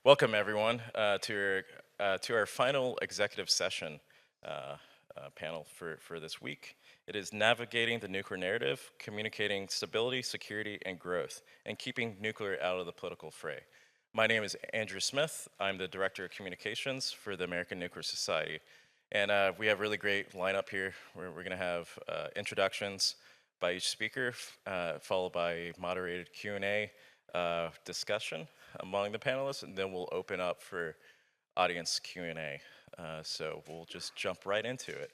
Welcome, everyone, to our final executive session panel for this week. It is Navigating the Nuclear Narrative, Communicating Stability, Security, and Growth, and Keeping Nuclear Out of the Political Fray. My name is Andrew Smith. I'm the Director of Communications for the American Nuclear Society. And we have a really great lineup here. We're going to have introductions by each speaker, followed by moderated Q&A discussion among the panelists, and then we'll open up for audience Q&A. So we'll just jump right into it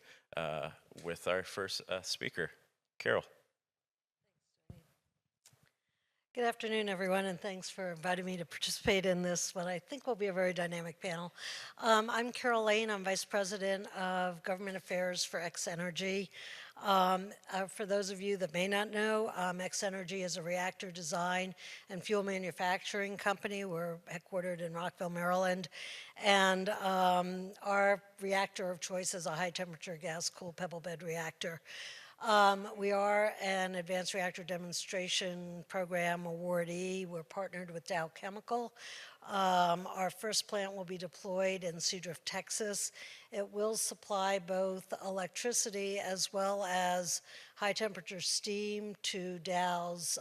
with our first speaker, Carol. Good afternoon, everyone, and thanks for inviting me to participate in this, what I think will be a very dynamic panel. I'm Carol Lane. I'm Vice President of Government Affairs for X-Energy. For those of you that may not know, X-Energy is a reactor design and fuel manufacturing company. We're headquartered in Rockville, Maryland, and our reactor of choice is a high-temperature gas-cooled pebble bed reactor. We are an Advanced Reactor Demonstration Program awardee. We're partnered with Dow Chemical. Our first plant will be deployed in Seadrift, Texas. It will supply both electricity as well as high-temperature steam to Dow's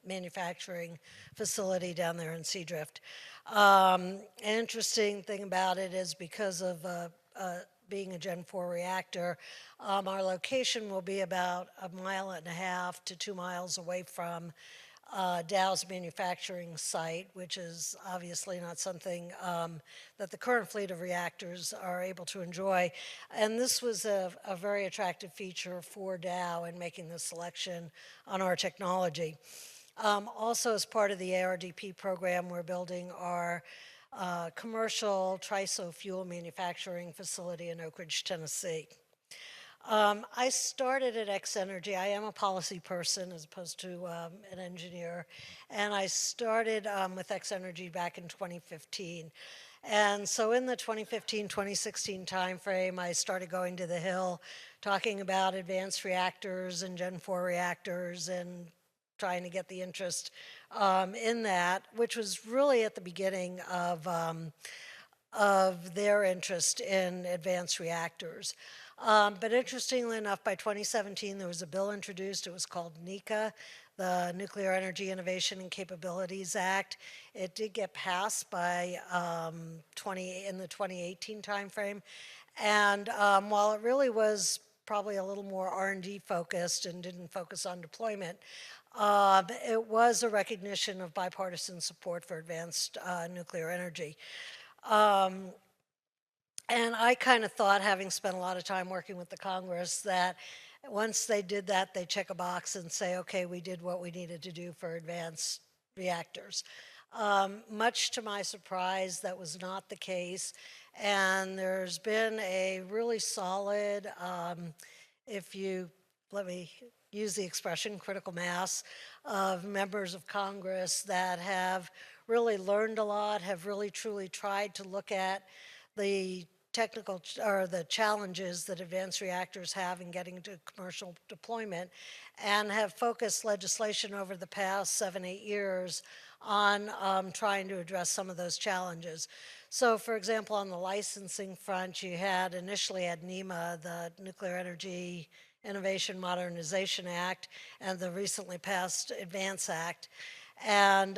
manufacturing facility down there in Seadrift. An interesting thing about it is because of being a Gen 4 reactor, our location will be about 1.5 to 2 miles away from Dow's manufacturing site, which is obviously not something that the current fleet of reactors are able to enjoy. And this was a very attractive feature for Dow in making the selection on our technology. Also, as part of the ARDP program, we're building our commercial TRISO fuel manufacturing facility in Oak Ridge, Tennessee. I started at X-Energy. I am a policy person as opposed to an engineer, and I started with X-Energy back in 2015. And so in the 2015-2016 timeframe, I started going to the Hill, talking about advanced reactors and Gen 4 reactors and trying to get the interest in that, which was really at the beginning of their interest in advanced reactors. But interestingly enough, by 2017, there was a bill introduced. It was called NECA, the Nuclear Energy Innovation and Capabilities Act. It did get passed by in the 2018 timeframe. And while it really was probably a little more R&D focused and didn't focus on deployment, it was a recognition of bipartisan support for advanced nuclear energy. And I kind of thought, having spent a lot of time working with the Congress, that once they did that, they check a box and say, okay, we did what we needed to do for advanced reactors. Much to my surprise, that was not the case. And there's been a really solid, let me use the expression, critical mass of members of Congress that have really learned a lot, have really truly tried to look at the technical or the challenges that advanced reactors have in getting to commercial deployment, and have focused legislation over the past 7-8 years on trying to address some of those challenges. So, for example, on the licensing front, you initially had NEMA, the Nuclear Energy Innovation Modernization Act, and the recently passed ADVANCE Act. And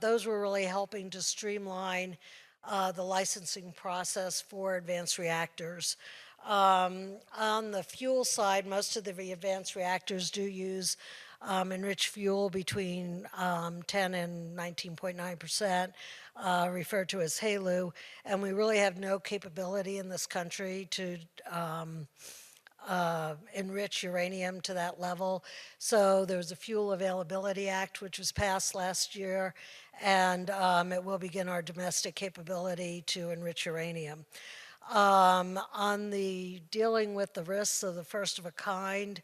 those were really helping to streamline the licensing process for advanced reactors. On the fuel side, most of the advanced reactors do use enriched fuel between 10 and 19.9%, referred to as HALEU, and we really have no capability in this country to enrich uranium to that level. So there's a Fuel Availability Act, which was passed last year, and it will begin our domestic capability to enrich uranium. On the dealing with the risks of the first of a kind,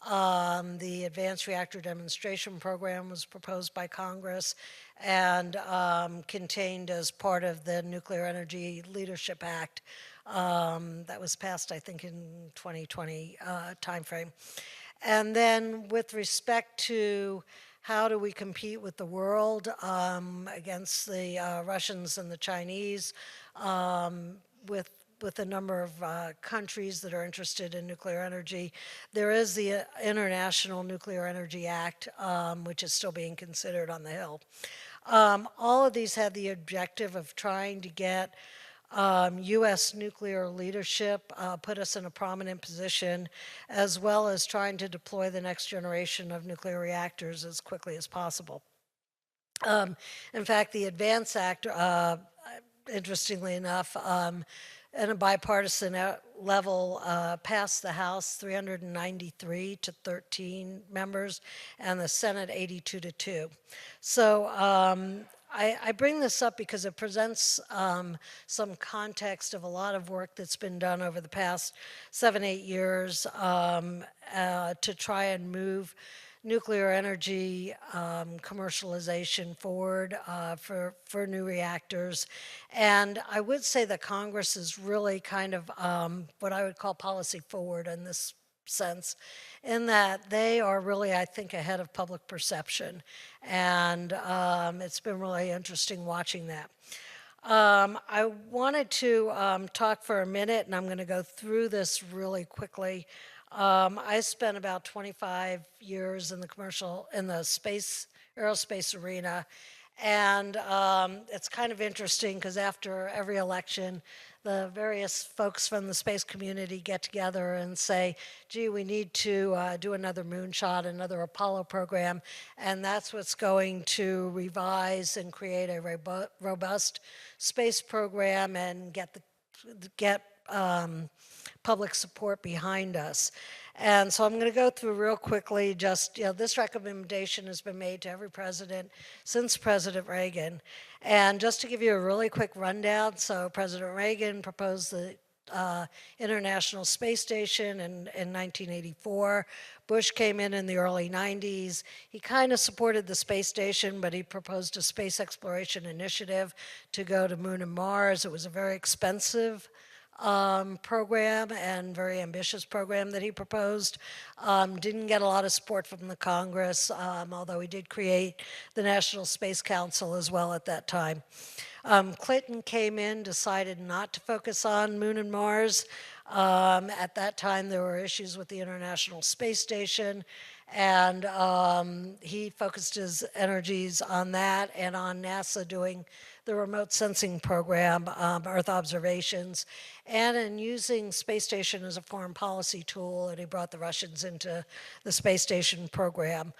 the Advanced Reactor Demonstration Program was proposed by Congress and contained as part of the Nuclear Energy Leadership Act that was passed, I think, in 2020 timeframe. And then with respect to how do we compete with the world against the Russians and the Chinese, with a number of countries that are interested in nuclear energy. There is the International Nuclear Energy Act, which is still being considered on the Hill. All of these had the objective of trying to get U.S. nuclear leadership, put us in a prominent position, as well as trying to deploy the next generation of nuclear reactors as quickly as possible. In fact, the Advance Act, interestingly enough, at a bipartisan level, passed the House 393 to 13 members, and the Senate 82 to 2. So I bring this up because it presents some context of a lot of work that's been done over the past 7-8 years to try and move nuclear energy commercialization forward for new reactors. And I would say that Congress is really kind of what I would call policy forward in this sense, in that they are really, I think, ahead of public perception. And it's been really interesting watching that. I wanted to talk for a minute, and I'm going to go through this really quickly. I spent about 25 years in the aerospace arena, and it's kind of interesting because after every election, the various folks from the space community get together and say, gee, we need to do another moonshot, another Apollo program, and that's what's going to revise and create a robust space program and get public support behind us. And so I'm going to go through real quickly just, this recommendation has been made to every president since President Reagan. And just to give you a really quick rundown, so President Reagan proposed the International Space Station in 1984. Bush came in the early 90s. He kind of supported the space station, but he proposed a space exploration initiative to go to Moon and Mars. It was a very expensive program and very ambitious program that he proposed. Didn't get a lot of support from the Congress, although he did create the National Space Council as well at that time. Clinton came in, decided not to focus on Moon and Mars. At that time, there were issues with the International Space Station, and he focused his energies on that and on NASA doing the remote sensing program, Earth observations, and in using space station as a foreign policy tool, and he brought the Russians into the space station program.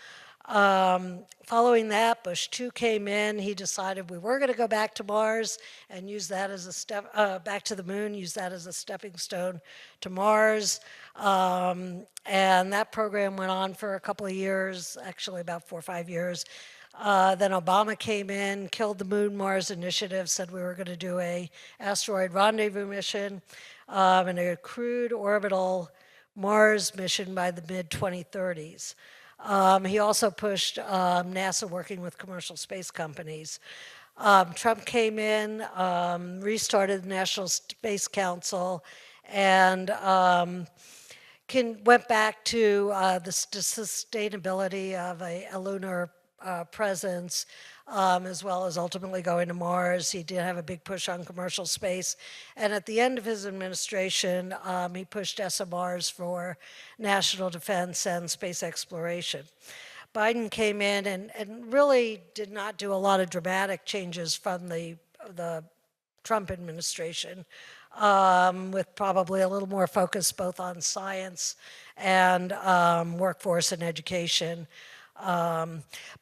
Following that, Bush 2 came in. He decided we were going to go back to Mars and use that as a step, back to the moon, use that as a stepping stone to Mars. And that program went on for a couple of years, actually about 4 or 5 years. Then Obama came in, killed the Moon-Mars initiative, said we were going to do a asteroid rendezvous mission and a crewed orbital Mars mission by the mid-2030s. He also pushed NASA working with commercial space companies. Trump came in, restarted the National Space Council, and went back to the sustainability of a lunar presence, as well as ultimately going to Mars. He did have a big push on commercial space. And at the end of his administration, he pushed SMRs for national defense and space exploration. Biden came in and really did not do a lot of dramatic changes from the Trump administration, with probably a little more focus both on science and workforce and education.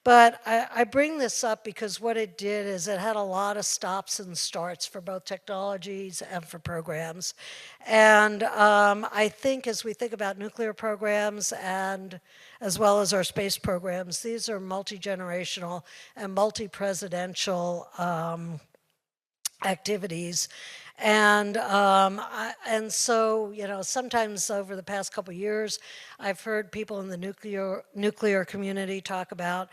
But I bring this up because what it did is it had a lot of stops and starts for both technologies and for programs. And I think as we think about nuclear programs and as well as our space programs, these are multi-generational and multi-presidential activities. And so, sometimes over the past couple of years, I've heard people in the nuclear community talk about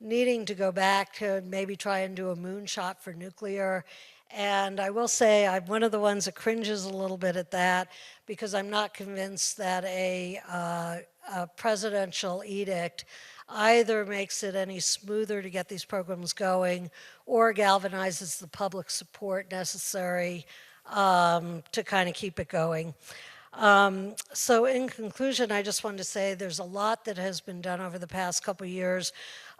needing to go back to maybe try and do a moonshot for nuclear. And I will say I'm one of the ones that cringes a little bit at that because I'm not convinced that a presidential edict either makes it any smoother to get these programs going or galvanizes the public support necessary to kind of keep it going. So in conclusion, I just wanted to say there's a lot that has been done over the past couple of years.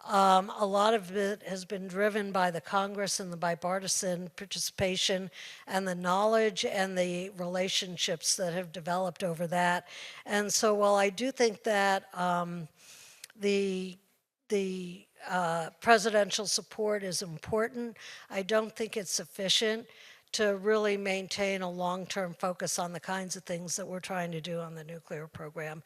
A lot of it has been driven by the Congress and the bipartisan participation and the knowledge and the relationships that have developed over that. And so while I do think that the presidential support is important, I don't think it's sufficient to really maintain a long-term focus on the kinds of things that we're trying to do on the nuclear program.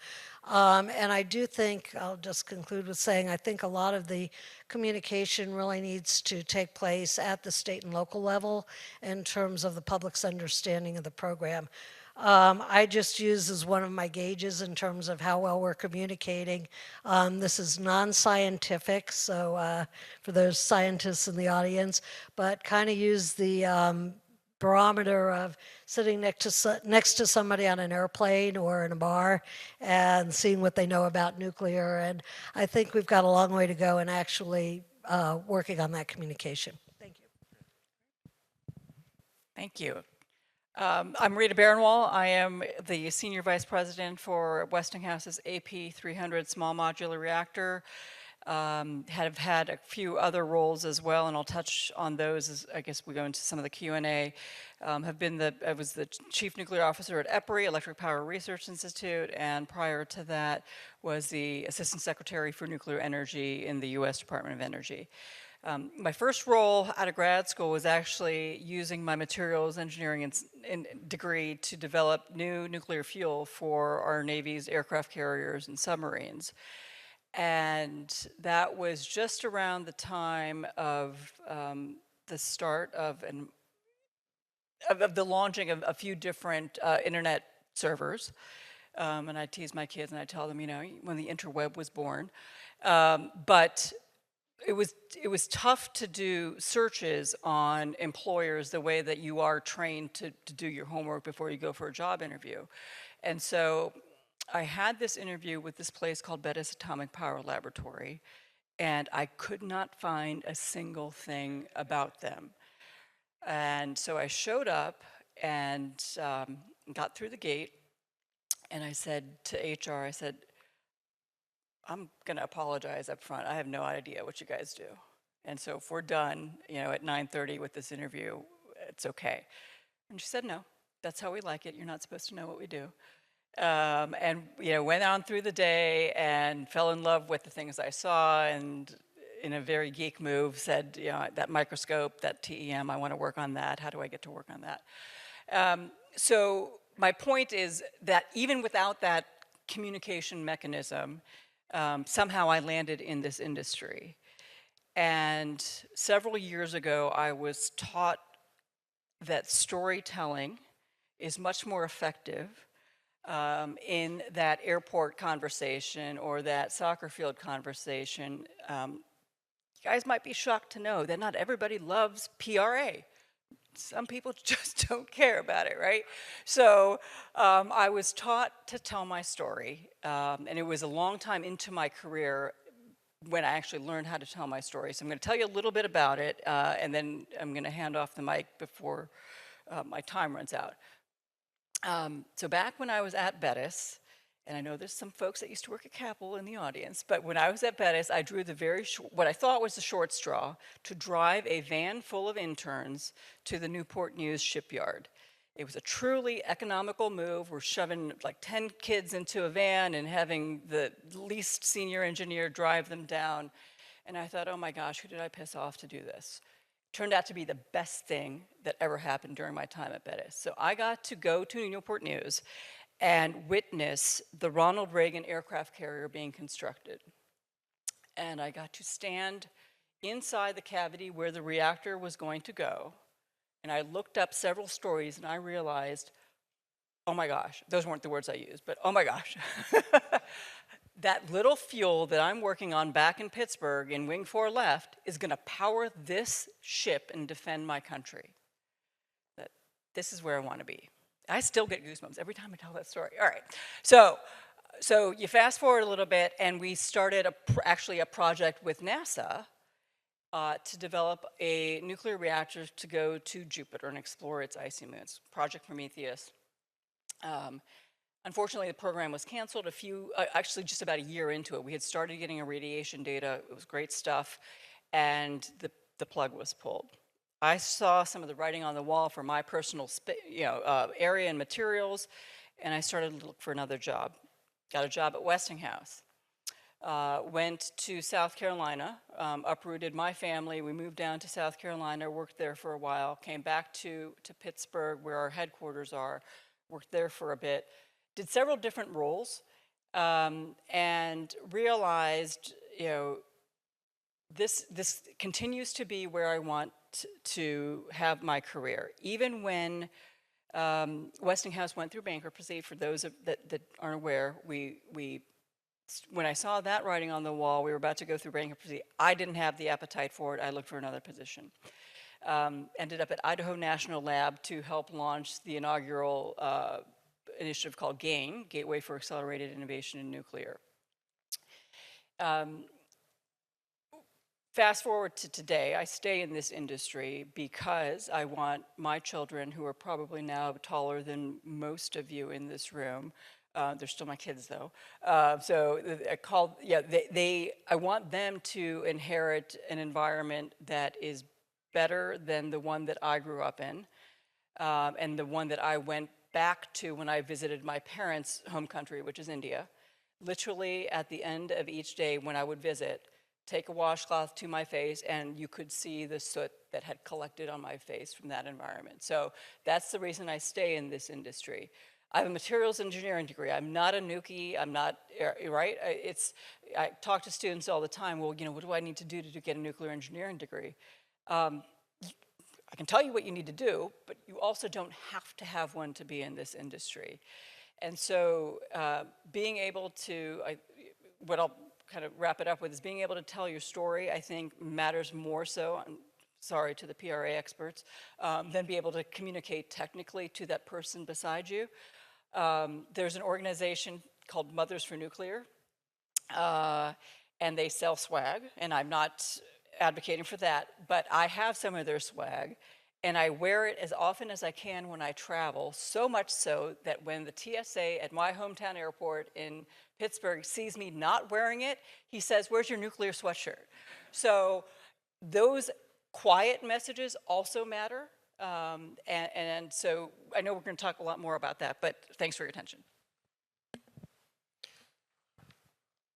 And I do think, I'll just conclude with saying, I think a lot of the communication really needs to take place at the state and local level in terms of the public's understanding of the program. I just use as one of my gauges in terms of how well we're communicating. This is non-scientific, so for those scientists in the audience, but kind of use the barometer of sitting next to somebody on an airplane or in a bar and seeing what they know about nuclear. And I think we've got a long way to go in actually working on that communication. Thank you. Thank you. I'm Rita Baranwal. I am the Senior Vice President for Westinghouse's AP 300 small modular reactor. Have had a few other roles as well, and I'll touch on those as I guess we go into some of the Q&A. I was the Chief Nuclear Officer at EPRI, Electric Power Research Institute, and prior to that was the Assistant Secretary for Nuclear Energy in the U.S. Department of Energy. My first role out of grad school was actually using my materials engineering degree to develop new nuclear fuel for our Navy's aircraft carriers and submarines. And that was just around the time of the start of the launching of a few different internet servers. And I tease my kids and I tell them, you know, when the interweb was born. But it was tough to do searches on employers the way that you are trained to do your homework before you go for a job interview. And so I had this interview with this place called Bettis Atomic Power Laboratory, and I could not find a single thing about them. And so I showed up and got through the gate, and I said to HR, I said, I'm gonna apologize up front. I have no idea what you guys do. And so if we're done, you know, at 9:30 with this interview, it's okay. And she said, no, that's how we like it. You're not supposed to know what we do. And you know, went on through the day and fell in love with the things I saw, and in a very geek move said, you know, that microscope, that TEM, I want to work on that. How do I get to work on that? So my point is that even without that communication mechanism, somehow I landed in this industry. And several years ago, I was taught that storytelling is much more effective in that airport conversation or that soccer field conversation. You guys might be shocked to know that not everybody loves PRA. Some people just don't care about it, right? So I was taught to tell my story, and it was a long time into my career when I actually learned how to tell my story. So I'm going to tell you a little bit about it, and then I'm going to hand off the mic before my time runs out. So back when I was at Bettis, and I know there's some folks that used to work at Capitol in the audience, but when I was at Bettis, I drew what I thought was the short straw to drive a van full of interns to the Newport News shipyard. It was a truly economical move. We're shoving like 10 kids into a van and having the least senior engineer drive them down. And I thought, oh my gosh, who did I piss off to do this? Turned out to be the best thing that ever happened during my time at Bettis. So I got to go to Newport News and witness the Ronald Reagan aircraft carrier being constructed. And I got to stand inside the cavity where the reactor was going to go. And I looked up several stories and I realized, oh my gosh, those weren't the words I used, but oh my gosh. That little fuel that I'm working on back in Pittsburgh in Wing 4 Left is gonna power this ship and defend my country. That this is where I wanna be. I still get goosebumps every time I tell that story. All right, so So you fast forward a little bit, and we started actually a project with NASA to develop a nuclear reactor to go to Jupiter and explore its icy moons, Project Prometheus. Unfortunately, the program was canceled actually just about a year into it. We had started getting irradiation data. It was great stuff, and the plug was pulled. I saw some of the writing on the wall for my personal area and materials, and I started to look for another job. Got a job at Westinghouse. Went to South Carolina, uprooted my family. We moved down to South Carolina, worked there for a while, came back to Pittsburgh, where our headquarters are, worked there for a bit, did several different roles, and realized, this continues to be where I want to have my career. Even when Westinghouse went through bankruptcy, for those that aren't aware, when I saw that writing on the wall, we were about to go through bankruptcy, I didn't have the appetite for it. I looked for another position. Ended up at Idaho National Lab to help launch the inaugural initiative called GAIN, Gateway for Accelerated Innovation in Nuclear. Fast forward to today, I stay in this industry because I want my children, who are probably now taller than most of you in this room, they're still my kids though, I want them to inherit an environment that is better than the one that I grew up in, and the one that I went back to when I visited my parents' home country, which is India. Literally at the end of each day when I would visit, take a washcloth to my face, and you could see the soot that had collected on my face from that environment. So that's the reason I stay in this industry. I have a materials engineering degree. I'm not a nukie. I'm not, right? I talk to students all the time, well, what do I need to do to get a nuclear engineering degree? I can tell you what you need to do, but you also don't have to have one to be in this industry. And so being able to, what I'll kind of wrap it up with is being able to tell your story, I think matters more so, I'm sorry to the PRA experts, than be able to communicate technically to that person beside you. There's an organization called Mothers for Nuclear, and they sell swag, and I'm not advocating for that, but I have some of their swag, and I wear it as often as I can when I travel, so much so that when the TSA at my hometown airport in Pittsburgh sees me not wearing it, he says, "Where's your nuclear sweatshirt?" So those quiet messages also matter, and so I know we're going to talk a lot more about that, but thanks for your attention.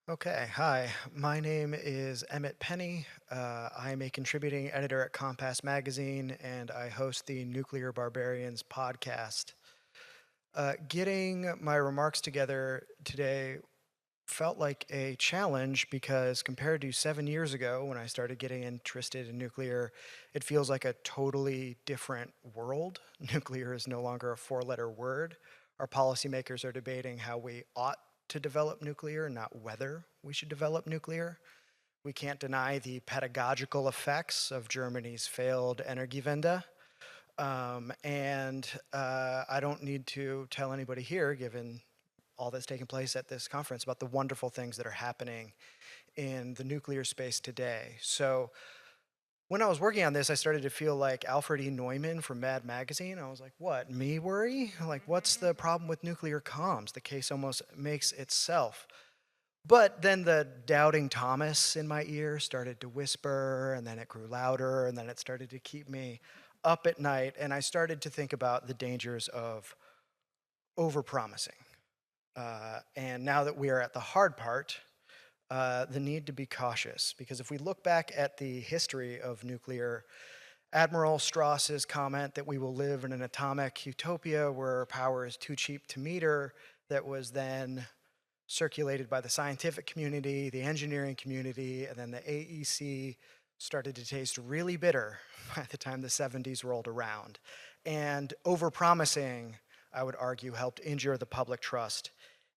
Okay, hi. My name is Emmet Penney. I am a contributing editor at Compass Magazine, and I host the Nuclear Barbarians podcast. Getting my remarks together today felt like a challenge because compared to 7 years ago when I started getting interested in nuclear, it feels like a totally different world. Nuclear is no longer a four-letter word. Our policymakers are debating how we ought to develop nuclear, not whether we should develop nuclear. We can't deny the pedagogical effects of Germany's failed Energiewende. I don't need to tell anybody here, given all that's taking place at this conference, about the wonderful things that are happening in the nuclear space today. So when I was working on this, I started to feel like Alfred E. Neumann from Mad Magazine. I was like, what, me worry? Like, what's the problem with nuclear comms? The case almost makes itself. But then the doubting Thomas in my ear started to whisper, and then it grew louder, and then it started to keep me up at night, and I started to think about the dangers of overpromising. And now that we are at the hard part, the need to be cautious, because if we look back at the history of nuclear, Admiral Strauss's comment that we will live in an atomic utopia where power is too cheap to meter, that was then circulated by the scientific community, the engineering community, and then the AEC started to taste really bitter by the time the 70s rolled around. And overpromising, I would argue, helped injure the public trust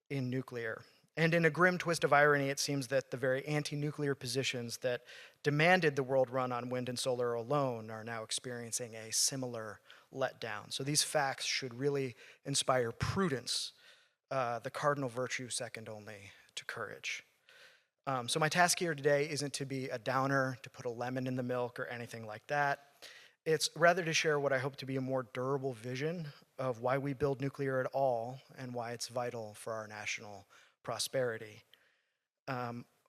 in nuclear. And in a grim twist of irony, it seems that the very anti-nuclear positions that demanded the world run on wind and solar alone are now experiencing a similar letdown. So these facts should really inspire prudence the cardinal virtue second only to courage. So my task here today isn't to be a downer, to put a lemon in the milk or anything like that. It's rather to share what I hope to be a more durable vision of why we build nuclear at all and why it's vital for our national prosperity.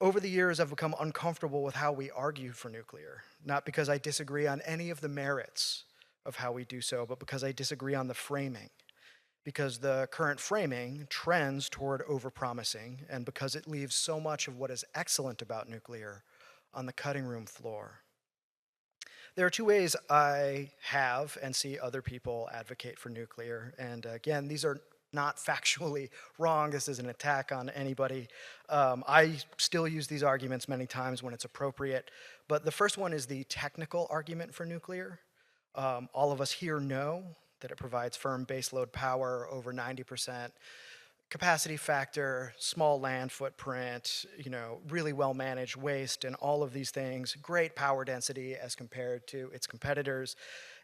Over the years, I've become uncomfortable with how we argue for nuclear, not because I disagree on any of the merits of how we do so, but because I disagree on the framing. Because the current framing trends toward overpromising, and because it leaves so much of what is excellent about nuclear on the cutting room floor. There are two ways I have and see other people advocate for nuclear, and again, these are not factually wrong. This is an attack on anybody. I still use these arguments many times when it's appropriate, but the first one is the technical argument for nuclear. All of us here know that it provides firm baseload power, over 90% capacity factor, small land footprint, really well managed waste and all of these things, great power density as compared to its competitors.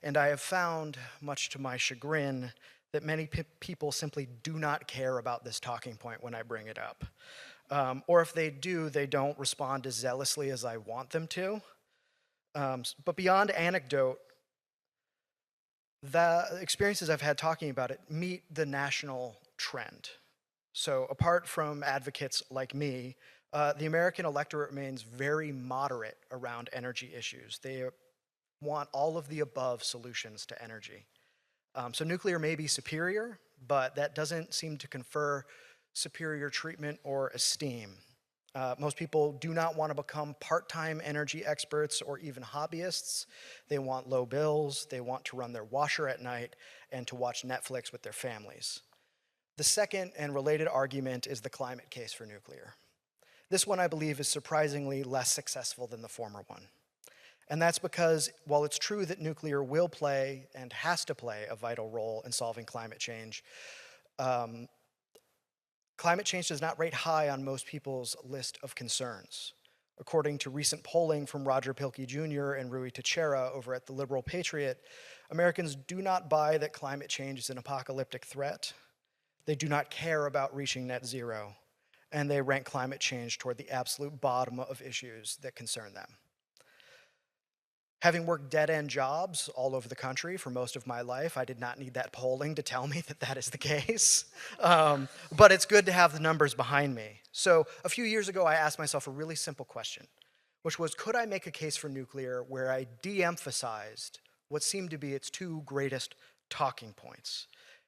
And I have found, much to my chagrin, that many people simply do not care about this talking point when I bring it up. Or if they do, they don't respond as zealously as I want them to. But beyond anecdote, the experiences I've had talking about it meet the national trend. So apart from advocates like me, the American electorate remains very moderate around energy issues. They want all of the above solutions to energy. So nuclear may be superior, but that doesn't seem to confer superior treatment or esteem. Most people do not want to become part-time energy experts or even hobbyists. They want low bills, they want to run their washer at night, and to watch Netflix with their families. The second and related argument is the climate case for nuclear. This one, I believe, is surprisingly less successful than the former one. And that's because while it's true that nuclear will play and has to play a vital role in solving climate change, climate change does not rate high on most people's list of concerns. According to recent polling from Roger Pilkey Jr. and Rui Teixeira over at the Liberal Patriot, Americans do not buy that climate change is an apocalyptic threat. They do not care about reaching net zero, and they rank climate change toward the absolute bottom of issues that concern them. Having worked dead-end jobs all over the country for most of my life, I did not need that polling to tell me that that is the case. But it's good to have the numbers behind me. So a few years ago, I asked myself a really simple question, which was, could I make a case for nuclear where I de-emphasized what seemed to be its two greatest talking points?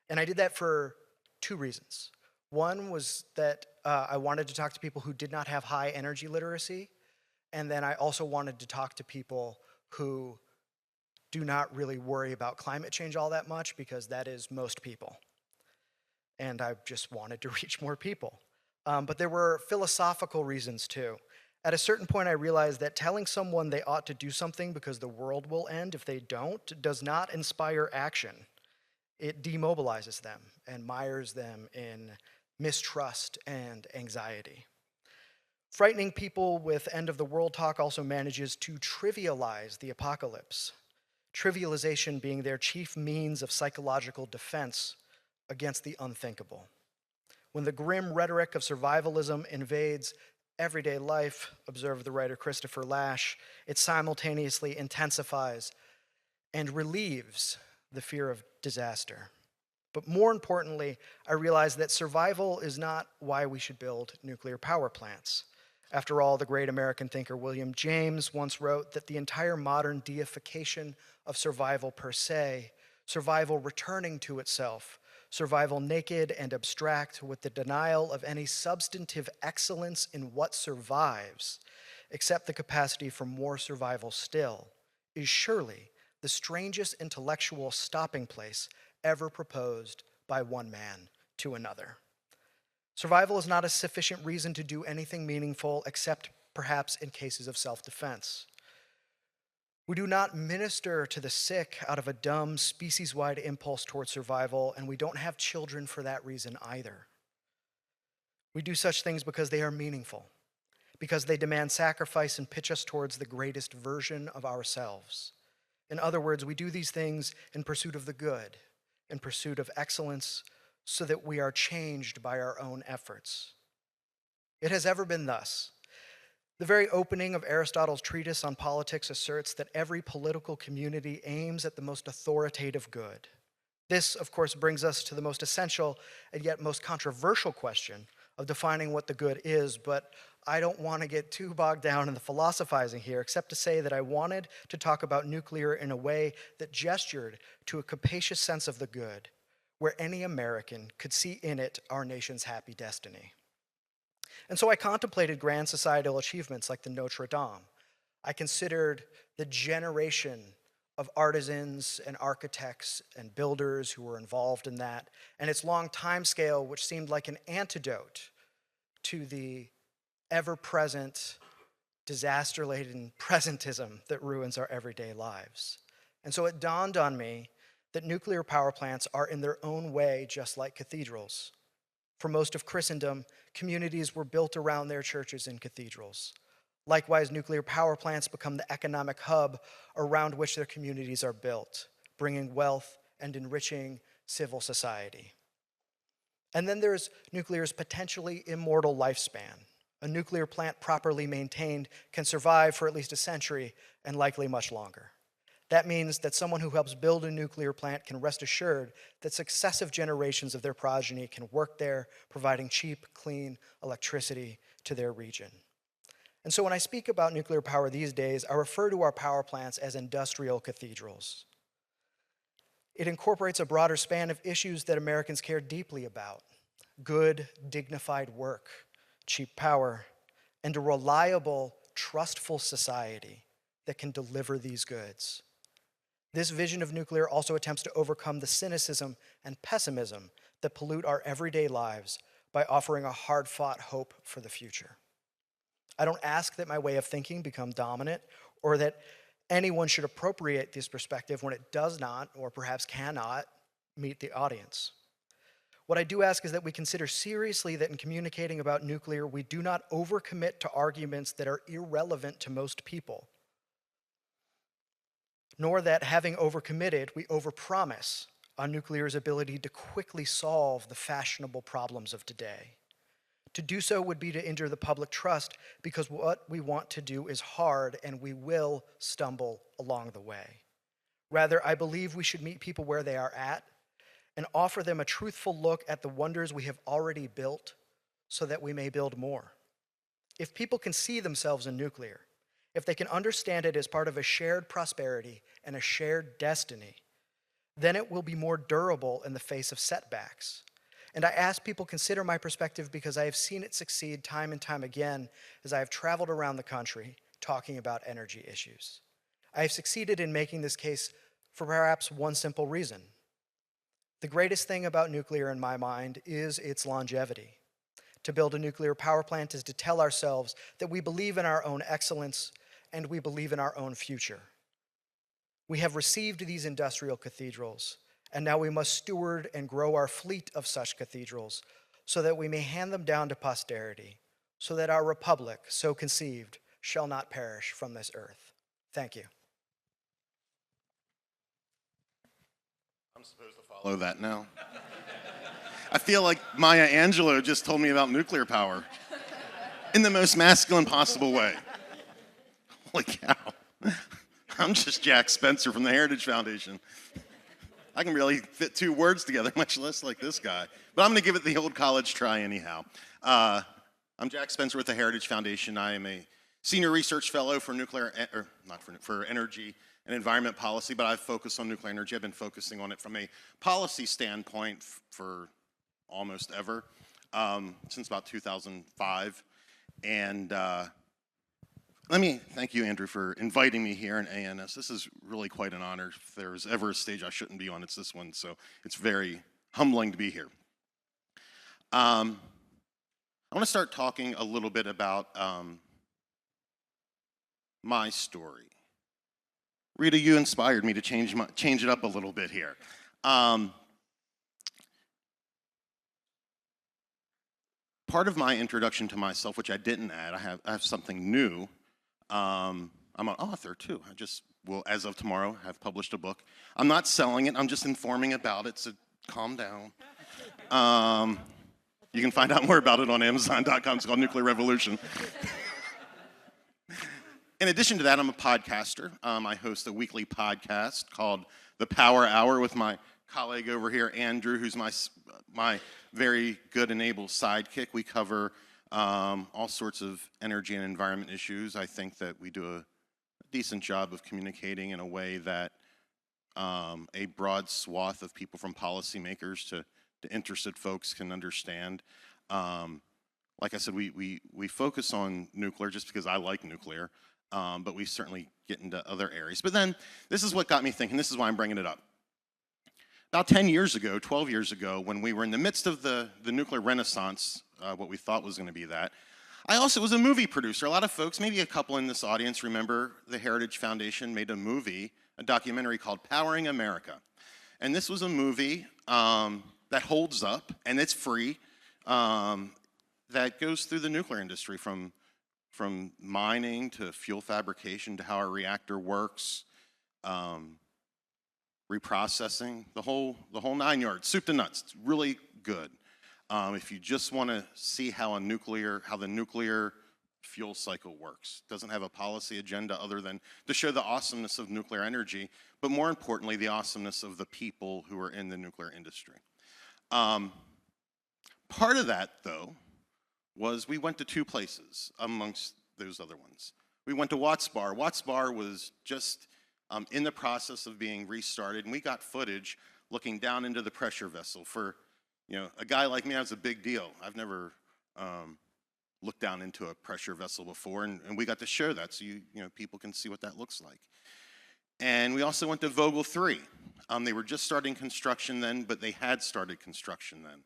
And I did that for two reasons. One was that I wanted to talk to people who did not have high energy literacy, and then I also wanted to talk to people who do not really worry about climate change all that much, because that is most people. And I just wanted to reach more people. But there were philosophical reasons too. At a certain point, I realized that telling someone they ought to do something because the world will end if they don't does not inspire action. It demobilizes them and mires them in mistrust and anxiety. Frightening people with end-of-the-world talk also manages to trivialize the apocalypse, trivialization being their chief means of psychological defense against the unthinkable. When the grim rhetoric of survivalism invades everyday life, observed the writer Christopher Lasch, it simultaneously intensifies and relieves the fear of disaster. But more importantly, I realized that survival is not why we should build nuclear power plants. After all, the great American thinker William James once wrote that the entire modern deification of survival per se, survival returning to itself, survival naked and abstract with the denial of any substantive excellence in what survives, except the capacity for more survival still, is surely the strangest intellectual stopping place ever proposed by one man to another. Survival is not a sufficient reason to do anything meaningful, except perhaps in cases of self-defense. We do not minister to the sick out of a dumb, species-wide impulse toward survival, and we don't have children for that reason either. We do such things because they are meaningful, because they demand sacrifice and pitch us towards the greatest version of ourselves. In other words, we do these things in pursuit of the good, in pursuit of excellence, so that we are changed by our own efforts. It has ever been thus. The very opening of Aristotle's treatise on politics asserts that every political community aims at the most authoritative good. This, of course, brings us to the most essential and yet most controversial question of defining what the good is, but I don't want to get too bogged down in the philosophizing here, except to say that I wanted to talk about nuclear in a way that gestured to a capacious sense of the good, where any American could see in it our nation's happy destiny. And so I contemplated grand societal achievements like the Notre Dame. I considered the generation of artisans and architects and builders who were involved in that, and its long time scale, which seemed like an antidote to the ever-present, disaster-laden presentism that ruins our everyday lives. And so it dawned on me that nuclear power plants are in their own way just like cathedrals. For most of Christendom, communities were built around their churches and cathedrals. Likewise, nuclear power plants become the economic hub around which their communities are built, bringing wealth and enriching civil society. And then there's nuclear's potentially immortal lifespan. A nuclear plant properly maintained can survive for at least a century and likely much longer. That means that someone who helps build a nuclear plant can rest assured that successive generations of their progeny can work there, providing cheap, clean electricity to their region. And so when I speak about nuclear power these days, I refer to our power plants as industrial cathedrals. It incorporates a broader span of issues that Americans care deeply about: good, dignified work, cheap power, and a reliable, trustful society that can deliver these goods. This vision of nuclear also attempts to overcome the cynicism and pessimism that pollute our everyday lives by offering a hard-fought hope for the future. I don't ask that my way of thinking become dominant or that anyone should appropriate this perspective when it does not, or perhaps cannot, meet the audience. What I do ask is that we consider seriously that in communicating about nuclear, we do not overcommit to arguments that are irrelevant to most people, nor that, having overcommitted, we overpromise on nuclear's ability to quickly solve the fashionable problems of today. To do so would be to injure the public trust, because what we want to do is hard and we will stumble along the way. Rather, I believe we should meet people where they are at and offer them a truthful look at the wonders we have already built so that we may build more. If people can see themselves in nuclear, if they can understand it as part of a shared prosperity and a shared destiny, then it will be more durable in the face of setbacks. And I ask people consider my perspective because I have seen it succeed time and time again as I have traveled around the country talking about energy issues. I have succeeded in making this case for perhaps one simple reason. The greatest thing about nuclear in my mind is its longevity. To build a nuclear power plant is to tell ourselves that we believe in our own excellence and we believe in our own future. We have received these industrial cathedrals, and now we must steward and grow our fleet of such cathedrals so that we may hand them down to posterity, so that our republic, so conceived, shall not perish from this earth. Thank you. I'm supposed to follow that now. I feel like Maya Angelou just told me about nuclear power in the most masculine possible way. Holy cow. I'm just Jack Spencer from the Heritage Foundation. I can really fit two words together, much less like this guy. But I'm going to give it the old college try anyhow. I'm Jack Spencer with the Heritage Foundation. I am a senior research fellow for for energy and environment policy, but I've focused on nuclear energy. I've been focusing on it from a policy standpoint for almost ever, since about 2005. And let me thank you, Andrew, for inviting me here in ANS. This is really quite an honor. If there's ever a stage I shouldn't be on, it's this one. So it's very humbling to be here. I want to start talking a little bit about my story. Rita, you inspired me to change it up a little bit here. Part of my introduction to myself, which I didn't add, I have something new. I'm an author too. I just will, as of tomorrow, have published a book. I'm not selling it. I'm just informing about it. So calm down. You can find out more about it on Amazon.com. It's called Nuclear Revolution. In addition to that, I'm a podcaster. I host a weekly podcast called The Power Hour with my colleague over here, Andrew, who's my very good and able sidekick. We cover all sorts of energy and environment issues. I think that we do a decent job of communicating in a way that a broad swath of people, from policymakers to interested folks, can understand. Like I said, we focus on nuclear just because I like nuclear, but we certainly get into other areas. But then, this is what got me thinking, this is why I'm bringing it up. About 10 years ago, 12 years ago, when we were in the midst of the nuclear renaissance, what we thought was going to be that, I also was a movie producer. A lot of folks, maybe a couple in this audience, remember the Heritage Foundation made a movie, a documentary called Powering America. And this was a movie that holds up, and it's free, that goes through the nuclear industry, from mining to fuel fabrication to how our reactor works, reprocessing, the whole 9 yards, soup to nuts. It's really good. If you just want to see how the nuclear fuel cycle works. Doesn't have a policy agenda other than to show the awesomeness of nuclear energy, but more importantly, the awesomeness of the people who are in the nuclear industry. Part of that, though, was we went to two places amongst those other ones. We went to Watts Bar. Watts Bar was just in the process of being restarted, and we got footage looking down into the pressure vessel. For a guy like me, that was a big deal. I've never looked down into a pressure vessel before, and we got to show that so people can see what that looks like. And we also went to Vogtle 3. They were just starting construction then, but they had started construction then.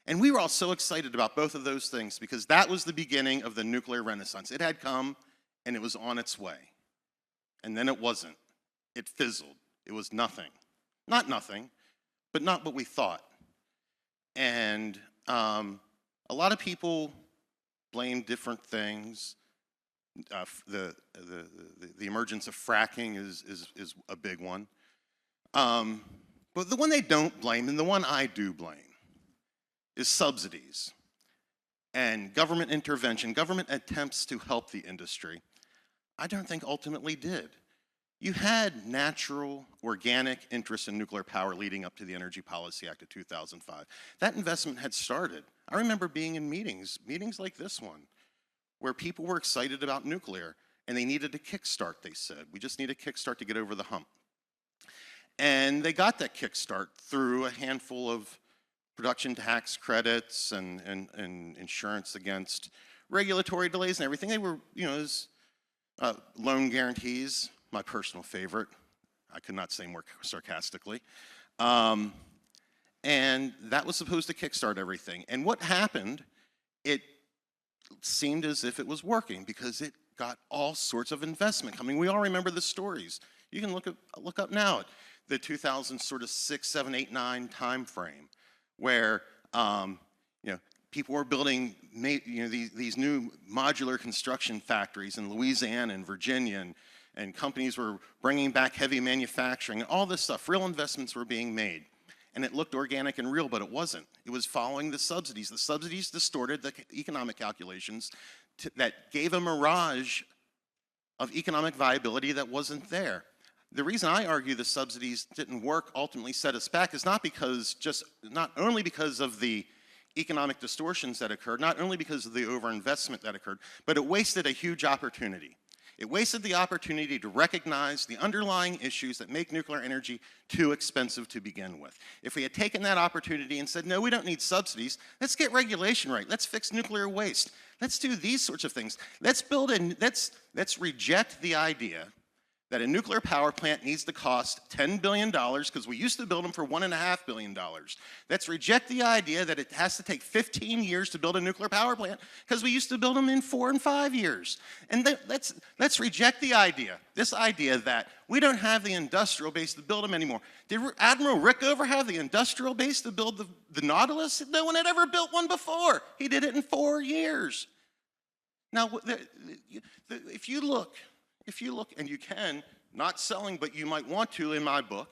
And we were all so excited about both of those things because that was the beginning of the nuclear renaissance. It had come, and it was on its way. And then it wasn't. It fizzled. It was nothing. Not nothing, but not what we thought. And a lot of people blame different things. The emergence of fracking is a big one. But the one they don't blame, and the one I do blame, is subsidies and government intervention. Government attempts to help the industry, I don't think ultimately did. You had natural, organic interest in nuclear power leading up to the Energy Policy Act of 2005. That investment had started. I remember being in meetings like this one, where people were excited about nuclear, and they needed a kickstart, they said. We just need a kickstart to get over the hump. And they got that kickstart through a handful of production tax credits and insurance against regulatory delays and everything. They were, loan guarantees, my personal favorite. I could not say more sarcastically. And that was supposed to kickstart everything. And what happened, it seemed as if it was working because it got all sorts of investment coming. We all remember the stories. You can look up now at the 2006, 7, 8, 9 time frame, where people were building these new modular construction factories in Louisiana and Virginia, and companies were bringing back heavy manufacturing, and all this stuff. Real investments were being made. And it looked organic and real, but it wasn't. It was following the subsidies. The subsidies distorted the economic calculations that gave a mirage of economic viability that wasn't there. The reason I argue the subsidies didn't work, ultimately set us back, is not only because of the economic distortions that occurred, not only because of the overinvestment that occurred, but it wasted a huge opportunity. It wasted the opportunity to recognize the underlying issues that make nuclear energy too expensive to begin with. If we had taken that opportunity and said, no, we don't need subsidies, let's get regulation right, let's fix nuclear waste, let's do these sorts of things, let's reject the idea that a nuclear power plant needs to cost $10 billion because we used to build them for $1.5 billion. Let's reject the idea that it has to take 15 years to build a nuclear power plant because we used to build them in 4 and 5 years. And let's reject this idea that we don't have the industrial base to build them anymore. Did Admiral Rickover have the industrial base to build the Nautilus? No one had ever built one before. He did it in 4 years. Now, if you look, and you can, not selling, but you might want to in my book.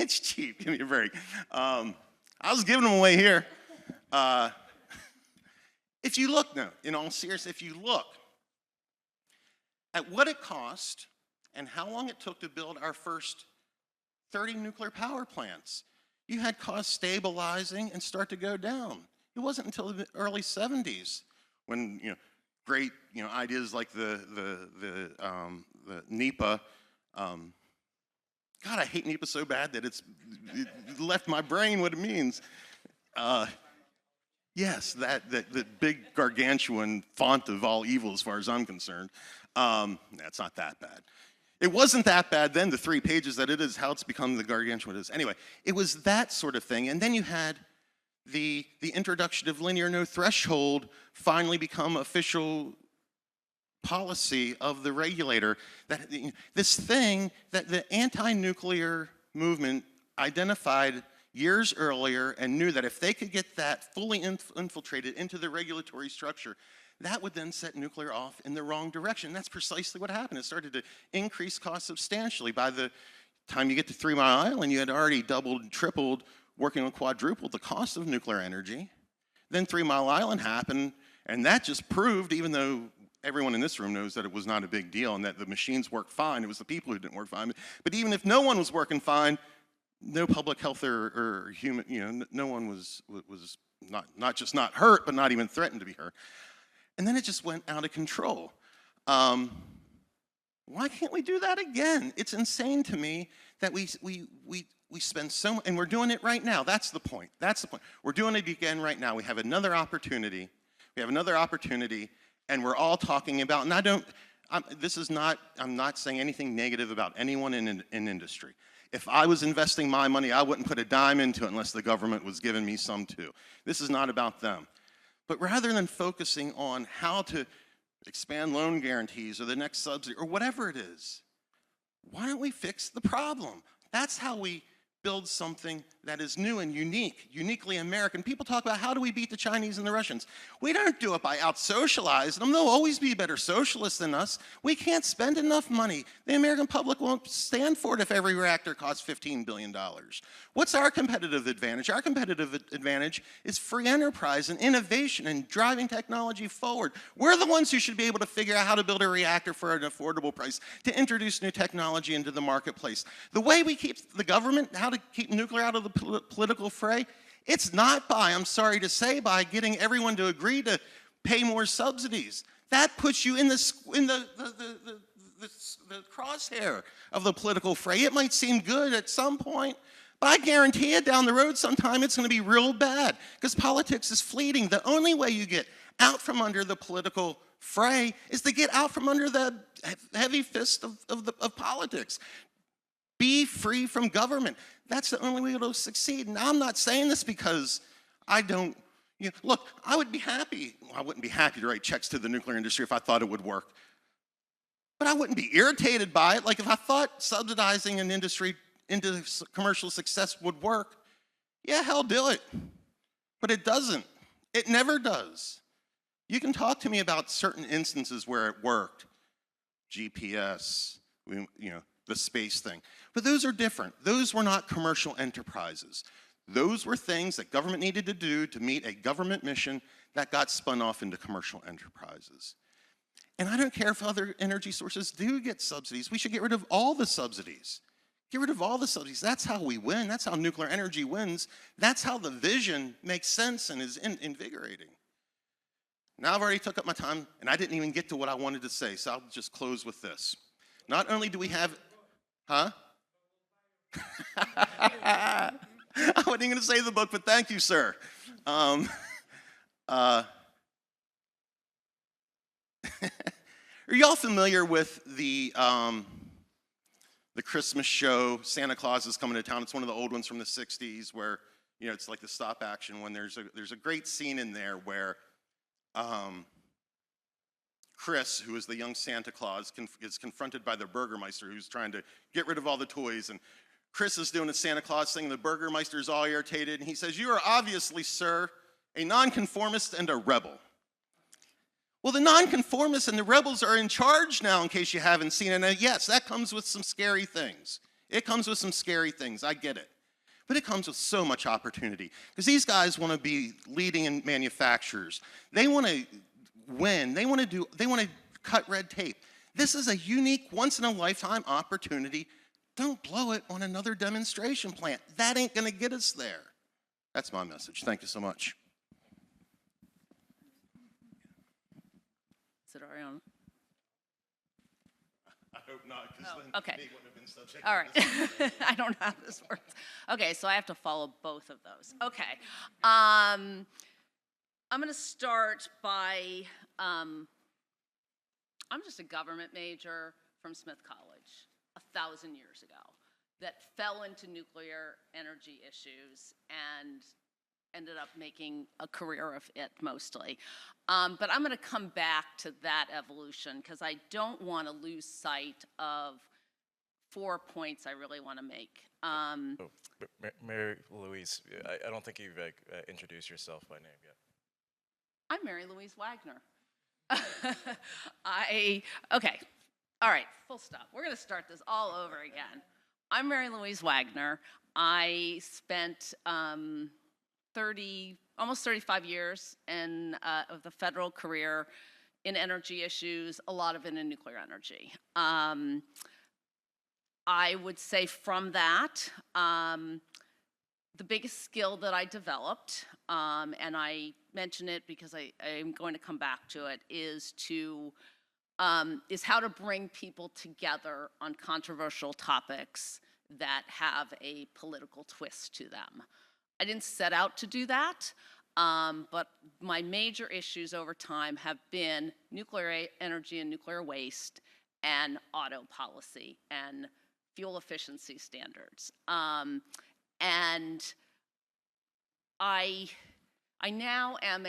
It's cheap. Give me a break. I was giving them away here. If you look, no, in all seriousness, if you look at what it cost and how long it took to build our first 30 nuclear power plants, you had costs stabilizing and start to go down. It wasn't until the early 70s when great ideas like the NEPA. God, I hate NEPA so bad that it left my brain what it means. Yes, the big gargantuan font of all evil as far as I'm concerned. That's not that bad. It wasn't that bad then, the 3 pages that it is, how it's become the gargantuan it is. Anyway, it was that sort of thing. And then you had the introduction of linear no threshold finally become official policy of the regulator. That this thing that the anti-nuclear movement identified years earlier and knew that if they could get that fully infiltrated into the regulatory structure, that would then set nuclear off in the wrong direction. That's precisely what happened. It started to increase costs substantially. By the time you get to 3 Mile Island, you had already doubled, tripled, working on quadrupled the cost of nuclear energy. Then 3 Mile Island happened, and that just proved, even though everyone in this room knows that it was not a big deal and that the machines worked fine, it was the people who didn't work fine. But even if no one was working fine, no public health or human, no one was not just not hurt, but not even threatened to be hurt. And then it just went out of control. Why can't we do that again? It's insane to me that we spend so much, and we're doing it right now. That's the point. That's the point. We're doing it again right now. We have another opportunity. And we're all talking about, and I'm not saying anything negative about anyone in industry. If I was investing my money, I wouldn't put a dime into it unless the government was giving me some too. This is not about them. But rather than focusing on how to expand loan guarantees or the next subsidy or whatever it is, why don't we fix the problem? That's how we build something that is new and uniquely American. People talk about how do we beat the Chinese and the Russians. We don't do it by out-socializing them. They'll always be better socialists than us. We can't spend enough money. The American public won't stand for it if every reactor costs $15 billion. What's our competitive advantage? Our competitive advantage is free enterprise and innovation and driving technology forward. We're the ones who should be able to figure out how to build a reactor for an affordable price, to introduce new technology into the marketplace. The way we keep the government, how to keep nuclear out of the political fray, it's not by, I'm sorry to say, by getting everyone to agree to pay more subsidies. That puts you in the crosshair of the political fray. It might seem good at some point, but I guarantee you down the road sometime it's going to be real bad because politics is fleeting. The only way you get out from under the political fray is to get out from under the heavy fist of politics. Be free from government. That's the only way it'll succeed. Now, I'm not saying this because I don't, look, I would be happy. Well, I wouldn't be happy to write checks to the nuclear industry if I thought it would work. But I wouldn't be irritated by it. Like if I thought subsidizing an industry into commercial success would work, yeah, hell, do it. But it doesn't. It never does. You can talk to me about certain instances where it worked. GPS, the space thing. But those are different. Those were not commercial enterprises. Those were things that government needed to do to meet a government mission that got spun off into commercial enterprises. And I don't care if other energy sources do get subsidies. We should get rid of all the subsidies. Get rid of all the subsidies. That's how we win. That's how nuclear energy wins. That's how the vision makes sense and is invigorating. Now I've already took up my time, and I didn't even get to what I wanted to say, so I'll just close with this. Not only do we have, huh? I wasn't even going to say the book, but thank you, sir. Are y'all familiar with the Christmas show, Santa Claus is Coming to Town? It's one of the old ones from the 60s where, it's like the stop action one. There's a great scene in there where Chris, who is the young Santa Claus, is confronted by the Burgermeister who's trying to get rid of all the toys. And Chris is doing a Santa Claus thing. The Burgermeister is all irritated. And he says, "You are obviously, sir, a nonconformist and a rebel." Well, the nonconformists and the rebels are in charge now, in case you haven't seen it. And yes, that comes with some scary things. It comes with some scary things. I get it. but it comes with so much opportunity because these guys want to be leading in manufacturers. They want to win. They want to cut red tape. This is a unique, once-in-a-lifetime opportunity. Don't blow it on another demonstration plant. That ain't going to get us there. That's my message. Thank you so much. Is it already on? I hope not, because then okay. they wouldn't have been subject All to right. this. I don't know how this works. Okay, so I have to follow both of those. Okay. I'm going to start by, I'm just a government major from Smith College 1,000 years ago that fell into nuclear energy issues and ended up making a career of it mostly. But I'm going to come back to that evolution because I don't want to lose sight of 4 points I really want to make. Mary Louise, I don't think you've introduced yourself by name yet. I'm Mary Louise Wagner. Okay, all right, full stop. We're going to start this all over again. I'm Mary Louise Wagner. I spent almost 35 years of the federal career in energy issues, a lot of it in nuclear energy. I would say from that, the biggest skill that I developed, and I mention it because I'm going to come back to it, is how to bring people together on controversial topics that have a political twist to them. I didn't set out to do that, but my major issues over time have been nuclear energy and nuclear waste and auto policy and fuel efficiency standards. And I now am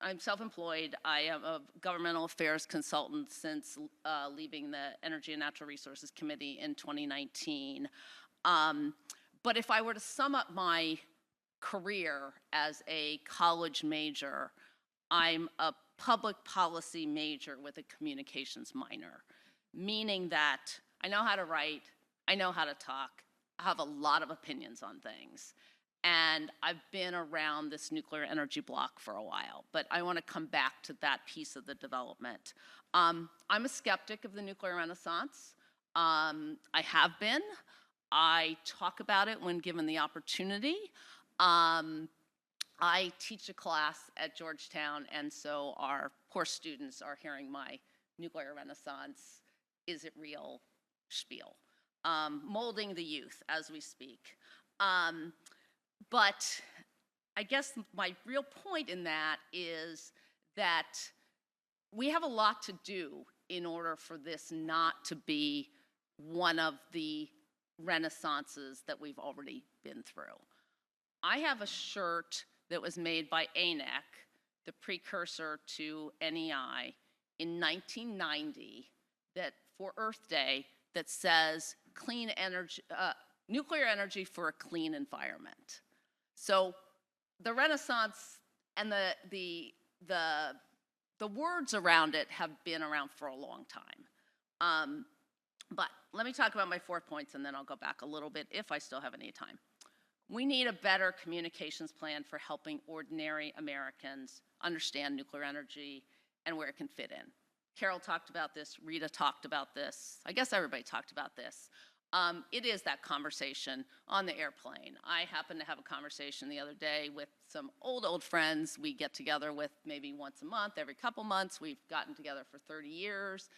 I'm self-employed. I am a governmental affairs consultant since leaving the Energy and Natural Resources Committee in 2019. But if I were to sum up my career as a college major, I'm a public policy major with a communications minor, meaning that I know how to write, I know how to talk, I have a lot of opinions on things. And I've been around this nuclear energy block for a while, but I want to come back to that piece of the development. I'm a skeptic of the nuclear renaissance. I have been. I talk about it when given the opportunity. I teach a class at Georgetown, and so our poor students are hearing my nuclear renaissance, is it real spiel, molding the youth as we speak. But I guess my real point in that is that we have a lot to do in order for this not to be one of the renaissances that we've already been through. I have a shirt that was made by ANEC, the precursor to NEI, in 1990 that for Earth Day that says clean energy, nuclear energy for a clean environment. So the Renaissance and the words around it have been around for a long time. But let me talk about my 4 points and then I'll go back a little bit if I still have any time. We need a better communications plan for helping ordinary Americans understand nuclear energy and where it can fit in. Carol talked about this, Rita talked about this, I guess everybody talked about this. It is that conversation on the airplane. I happened to have a conversation the other day with some old friends. We get together with maybe once a month, every couple months. We've gotten together for 30 years.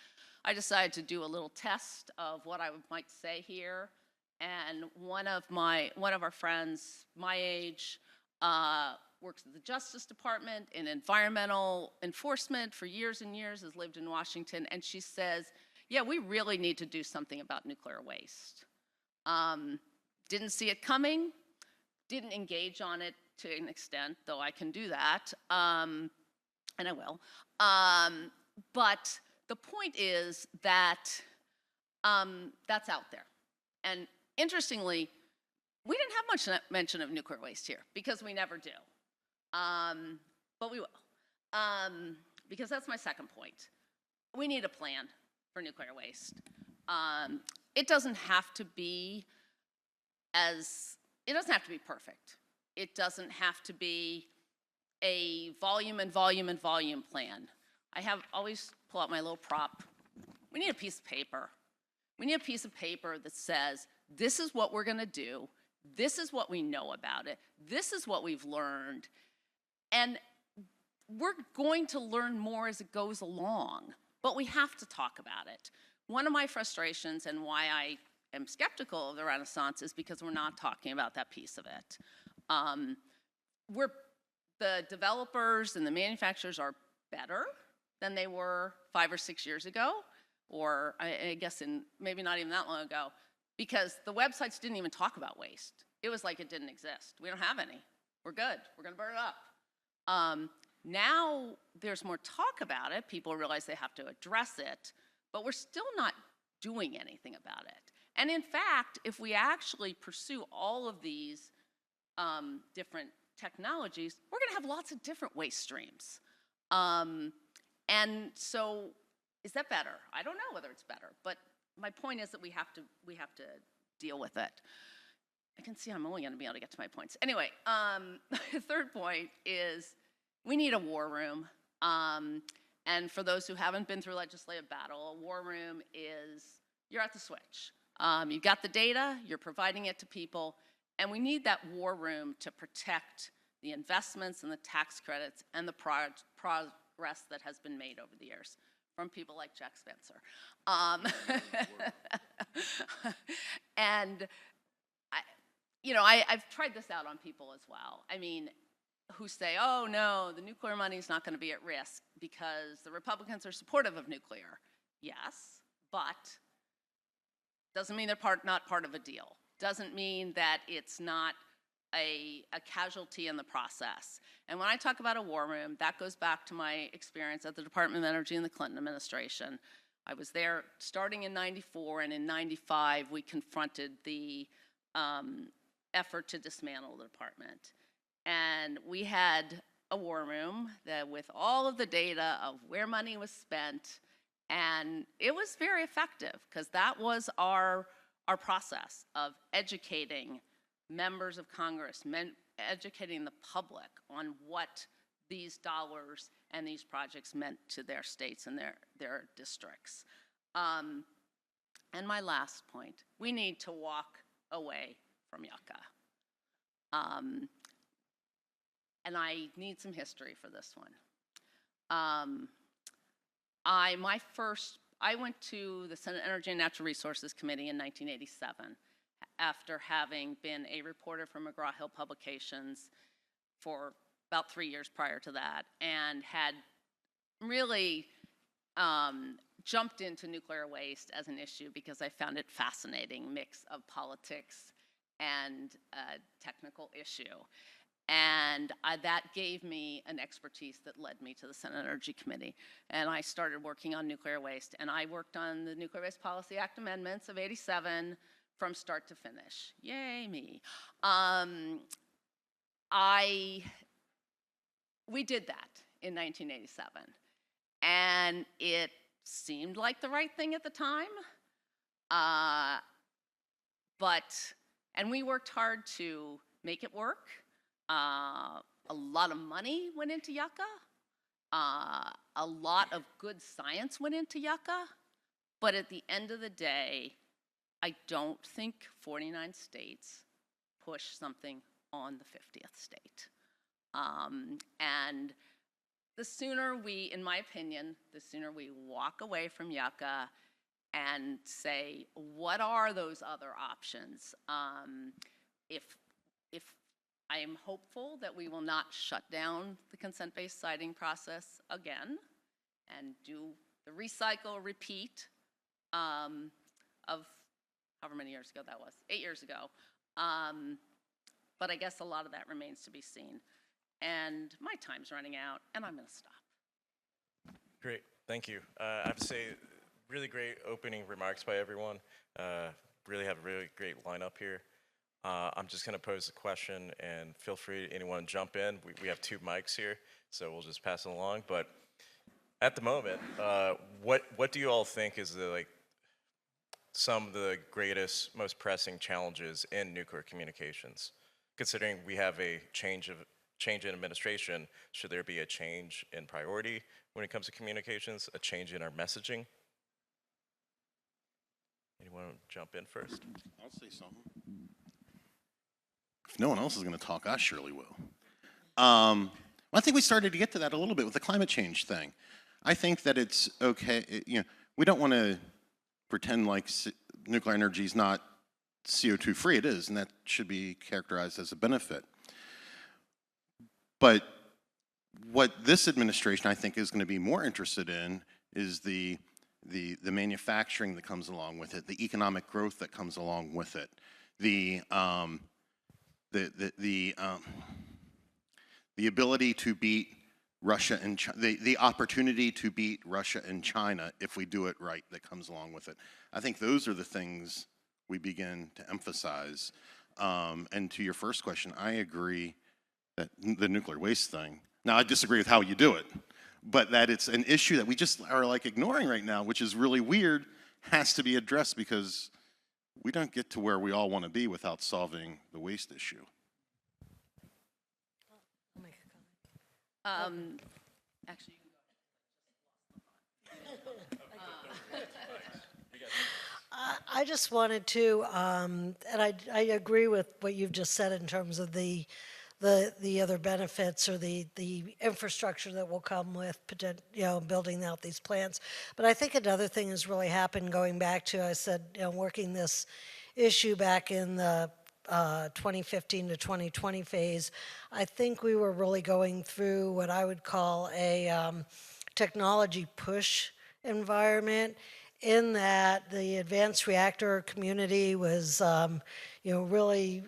I decided to do a little test of what I might say here. And one of our friends, my age, works at the Justice Department in environmental enforcement for years and years, has lived in Washington, and she says, yeah, we really need to do something about nuclear waste. Didn't see it coming, didn't engage on it to an extent, though I can do that, and I will. But the point is that that's out there. And interestingly, we didn't have much mention of nuclear waste here because we never do. But we will, because that's my second point. We need a plan for nuclear waste. It doesn't have to be it doesn't have to be perfect. It doesn't have to be a volume and volume and volume plan. I always pull out my little prop. We need a piece of paper. We need a piece of paper that says, this is what we're going to do. This is what we know about it. This is what we've learned. And we're going to learn more as it goes along, but we have to talk about it. One of my frustrations and why I am skeptical of the Renaissance is because we're not talking about that piece of it. The developers and the manufacturers are better than they were 5 or 6 years ago, or I guess maybe not even that long ago, because the websites didn't even talk about waste. It was like it didn't exist. We don't have any. We're good. We're going to burn it up. Now there's more talk about it. People realize they have to address it, but we're still not doing anything about it. And in fact, if we actually pursue all of these different technologies, we're going to have lots of different waste streams. And so, is that better? I don't know whether it's better, but my point is that we have to deal with it. I can see I'm only going to be able to get to my points. Anyway, the third point is we need a war room. And for those who haven't been through legislative battle, a war room is you're at the switch. You've got the data, you're providing it to people, and we need that war room to protect the investments and the tax credits and the progress that has been made over the years from people like Jack Spencer. And I've tried this out on people as well. I mean, who say, oh no, the nuclear money is not going to be at risk because the Republicans are supportive of nuclear. Yes, but doesn't mean they're not part of a deal. Doesn't mean that it's not a casualty in the process. And when I talk about a war room, that goes back to my experience at the Department of Energy in the Clinton administration. I was there starting in '94, and in '95 we confronted the effort to dismantle the department. And we had a war room that with all of the data of where money was spent, and it was very effective because that was our process of educating members of Congress, educating the public on what these dollars and these projects meant to their states and their districts. And my last point, we need to walk away from yucca. And I need some history for this one. I went to the Senate Energy and Natural Resources Committee in 1987 after having been a reporter for McGraw-Hill Publications for about 3 years prior to that, and had really jumped into nuclear waste as an issue because I found it fascinating mix of politics and technical issue. And that gave me an expertise that led me to the Senate Energy Committee. And I started working on nuclear waste. And I worked on the Nuclear Waste Policy Act amendments of '87 from start to finish. Yay, me. We did that in 1987. And it seemed like the right thing at the time. And we worked hard to make it work. A lot of money went into yucca. A lot of good science went into yucca. But at the end of the day, I don't think 49 states push something on the 50th state. And the sooner we, in my opinion, the sooner we walk away from yucca and say, what are those other options? If I am hopeful that we will not shut down the consent-based siting process again and do the recycle, repeat of however many years ago that was, 8 years ago. But I guess a lot of that remains to be seen. And my time's running out, and I'm going to stop. Great, thank you. I have to say, really great opening remarks by everyone. Really have a really great lineup here. I'm just going to pose a question, and feel free, anyone, jump in. We have 2 mics here, so we'll just pass it along. But at the moment, what do you all think is the some of the greatest, most pressing challenges in nuclear communications. Considering we have a change in administration, should there be a change in priority when it comes to communications, a change in our messaging? Anyone jump in first? I'll say something. If no one else is going to talk, I surely will. I think we started to get to that a little bit with the climate change thing. I think that it's okay, we don't want to pretend like nuclear energy is not CO2 free. It is, and that should be characterized as a benefit. But what this administration, I think, is going to be more interested in is the manufacturing that comes along with it, the economic growth that comes along with it, the ability to beat Russia and China, the opportunity to beat Russia and China if we do it right that comes along with it. I think those are the things we begin to emphasize. And to your first question, I agree that the nuclear waste thing, now I disagree with how you do it, but that it's an issue that we just are like ignoring right now, which is really weird, has to be addressed because we don't get to where we all want to be without solving the waste issue. Actually, I just wanted to, and I agree with what you've just said in terms of the other benefits or the infrastructure that will come with building out these plants. But I think another thing has really happened going back to, I said, working this issue back in the 2015 to 2020 phase. I think we were really going through what I would call a technology push environment, in that the advanced reactor community was, really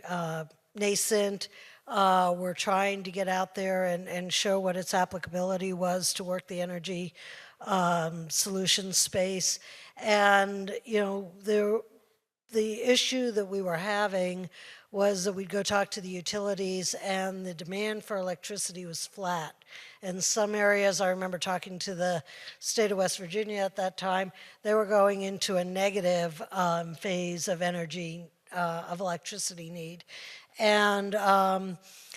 nascent. We're trying to get out there and show what its applicability was to work the energy solution space. And, the issue that we were having was that we'd go talk to the utilities and the demand for electricity was flat. In some areas, I remember talking to the state of West Virginia at that time, they were going into a negative phase of energy, of electricity need. And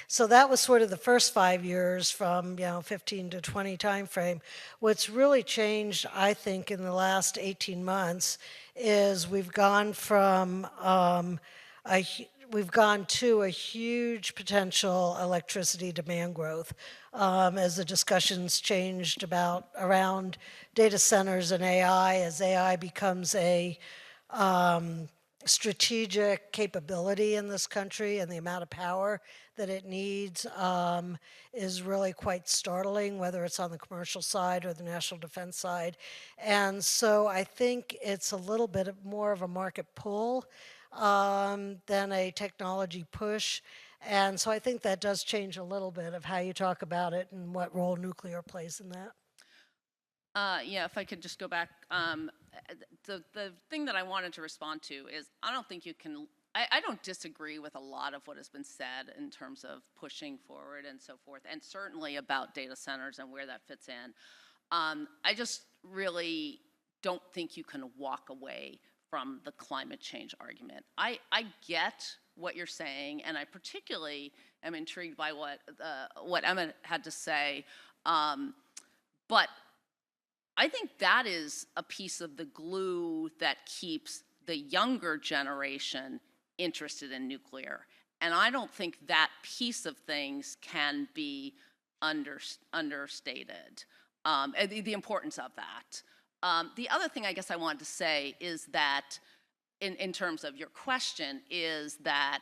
so that was sort of the first 5 years from 15 to 20 timeframe. What's really changed, I think, in the last 18 months is we've gone from we've gone to a huge potential electricity demand growth as the discussions changed around data centers and AI, as AI becomes a strategic capability in this country, and the amount of power that it needs is really quite startling, whether it's on the commercial side or the national defense side. And so I think it's a little bit more of a market pull than a technology push. And so I think that does change a little bit of how you talk about it and what role nuclear plays in that. Yeah, if I could just go back. The thing that I wanted to respond to is I don't think you can, I don't disagree with a lot of what has been said in terms of pushing forward and so forth, and certainly about data centers and where that fits in. I just really don't think you can walk away from the climate change argument. I get what you're saying, and I particularly am intrigued by what Emmet had to say, but I think that is a piece of the glue that keeps the younger generation interested in nuclear. And I don't think that piece of things can be understated, the importance of that. The other thing I guess I wanted to say is that, in terms of your question, is that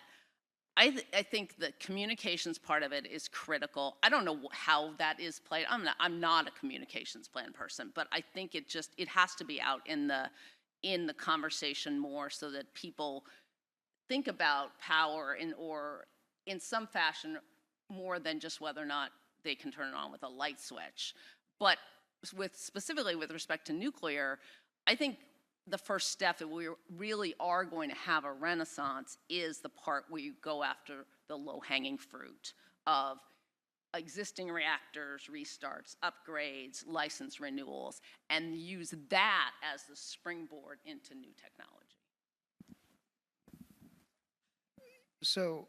I think the communications part of it is critical. I don't know how that is played. I'm not a communications plan person, but I think it has to be out in the conversation more, so that people think about power or in some fashion more than just whether or not they can turn it on with a light switch. But specifically with respect to nuclear, I think the first step, if we really are going to have a renaissance, is the part where you go after the low-hanging fruit of existing reactors, restarts, upgrades, license renewals, and use that as the springboard into new technology. So,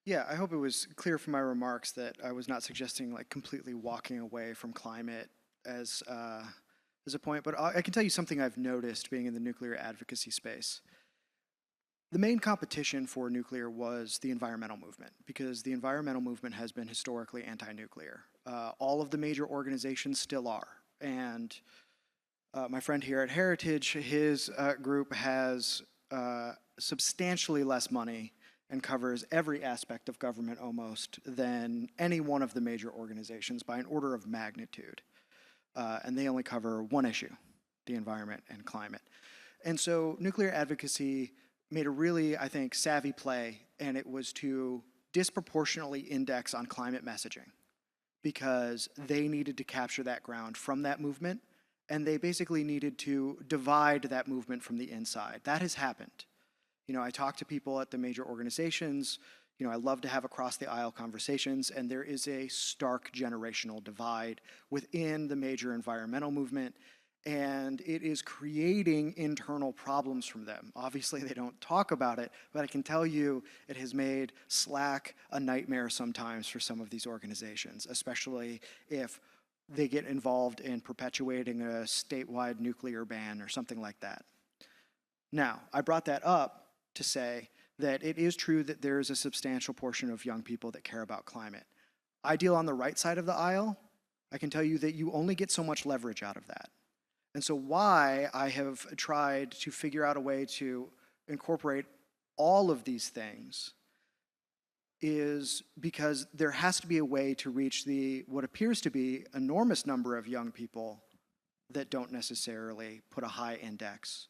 yeah, I hope it was clear from my remarks that I was not suggesting like completely walking away from climate as a point, but I can tell you something I've noticed being in the nuclear advocacy space. The main competition for nuclear was the environmental movement, because the environmental movement has been historically anti-nuclear. All of the major organizations still are, and my friend here at Heritage, his group has substantially less money and covers every aspect of government almost than any one of the major organizations by an order of magnitude. And they only cover one issue, the environment and climate. And so nuclear advocacy made a really, I think, savvy play, and it was to disproportionately index on climate messaging because they needed to capture that ground from that movement, and they basically needed to divide that movement from the inside. That has happened. You know, I talk to people at the major organizations. You know, I love to have across the aisle conversations, and there is a stark generational divide within the major environmental movement, and it is creating internal problems from them. Obviously, they don't talk about it, but I can tell you it has made Slack a nightmare sometimes for some of these organizations, especially if they get involved in perpetuating a statewide nuclear ban or something like that. Now, I brought that up to say that it is true that there is a substantial portion of young people that care about climate. I deal on the right side of the aisle. I can tell you that you only get so much leverage out of that. And so why I have tried to figure out a way to incorporate all of these things is because there has to be a way to reach the what appears to be enormous number of young people that don't necessarily put a high index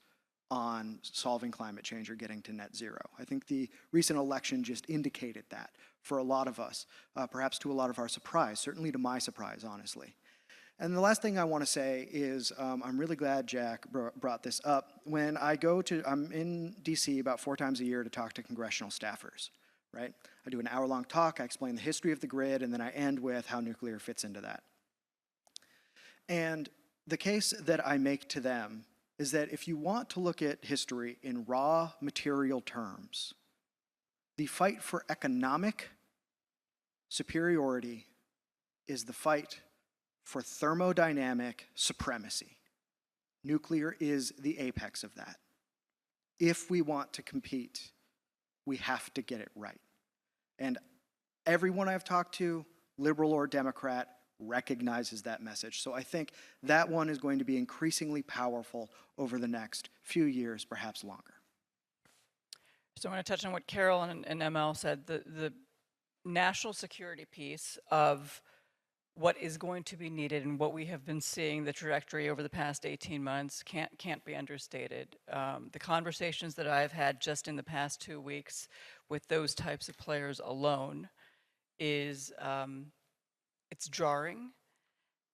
on solving climate change or getting to net zero. I think the recent election just indicated that for a lot of us, perhaps to a lot of our surprise, certainly to my surprise, honestly. And the last thing I want to say is I'm really glad Jack brought this up. When I'm in DC about 4 times a year to talk to congressional staffers, right? I do an hour-long talk, I explain the history of the grid, and then I end with how nuclear fits into that. And the case that I make to them is that if you want to look at history in raw material terms, the fight for economic superiority is the fight for thermodynamic supremacy. Nuclear is the apex of that. If we want to compete, we have to get it right. And everyone I've talked to, liberal or Democrat, recognizes that message. So I think that one is going to be increasingly powerful over the next few years, perhaps longer. So I want to touch on what Carol and ML said. The national security piece of what is going to be needed and what we have been seeing, the trajectory over the past 18 months, can't be understated. The conversations that I've had just in the past 2 weeks with those types of players alone is, it's jarring,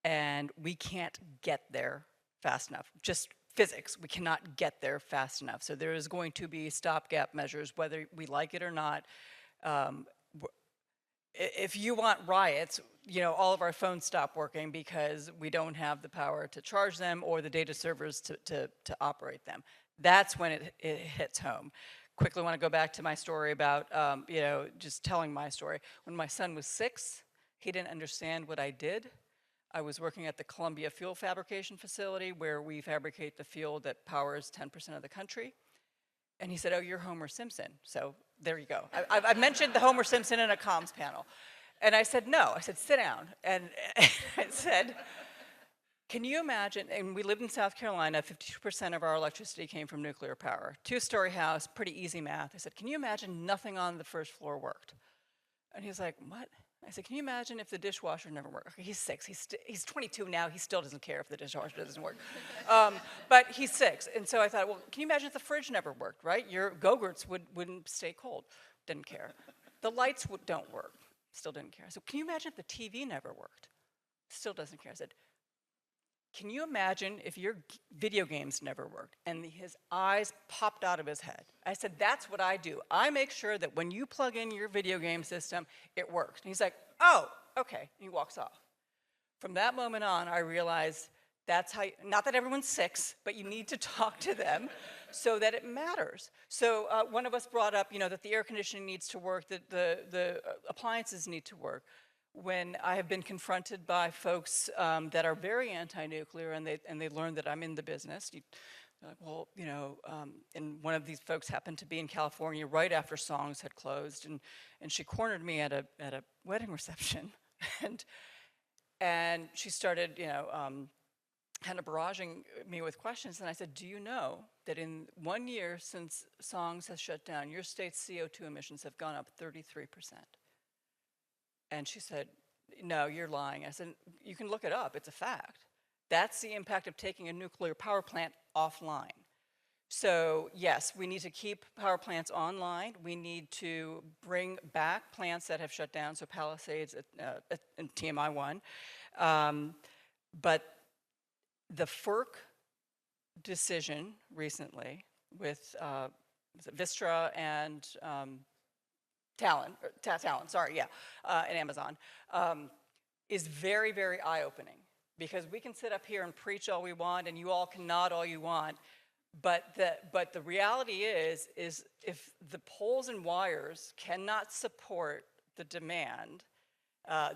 and we can't get there fast enough. Just physics, we cannot get there fast enough. So there is going to be stopgap measures, whether we like it or not. If you want riots, you know, all of our phones stop working because we don't have the power to charge them or the data servers to operate them. That's when it hits home. Quickly want to go back to my story about, you know, just telling my story. When my son was 6, he didn't understand what I did. I was working at the Columbia Fuel Fabrication Facility where we fabricate the fuel that powers 10% of the country. And he said, oh, you're Homer Simpson. So there you go. I mentioned the Homer Simpson in a comms panel. And I said, no. I said, sit down. And I said, can you imagine, and we lived in South Carolina, 52% of our electricity came from nuclear power. 2-story house, pretty easy math. I said, can you imagine nothing on the first floor worked? And he's like, what? I said, can you imagine if the dishwasher never worked? Okay, he's 6. He's 22 now. He still doesn't care if the dishwasher doesn't work. But he's 6. And so I thought, well, can you imagine if the fridge never worked, right? Your Go-Gurts wouldn't stay cold. Didn't care. The lights don't work. Still didn't care. I said, can you imagine if the TV never worked? Still doesn't care. I said, can you imagine if your video games never worked? And his eyes popped out of his head. I said, that's what I do. I make sure that when you plug in your video game system, it works. And he's like, oh, okay. And he walks off. From that moment on, I realized that's how, not that everyone's 6, but you need to talk to them so that it matters. So one of us brought up, that the air conditioning needs to work, that the appliances need to work. When I have been confronted by folks that are very anti-nuclear and they learn that I'm in the business, they're like, well, and one of these folks happened to be in California right after Songs had closed, and she cornered me at a wedding reception, and she started, kind of barraging me with questions, and I said, do you know that in 1 year since Songs has shut down, your state's CO2 emissions have gone up 33%? And she said, no, you're lying. I said, you can look it up, it's a fact. That's the impact of taking a nuclear power plant offline. So yes, we need to keep power plants online. We need to bring back plants that have shut down, so Palisades and TMI-1. But the FERC decision recently with Vistra and Talon, and Amazon, is very, very eye-opening, because we can sit up here and preach all we want, and you all can nod all you want, but the reality is if the poles and wires cannot support the demand,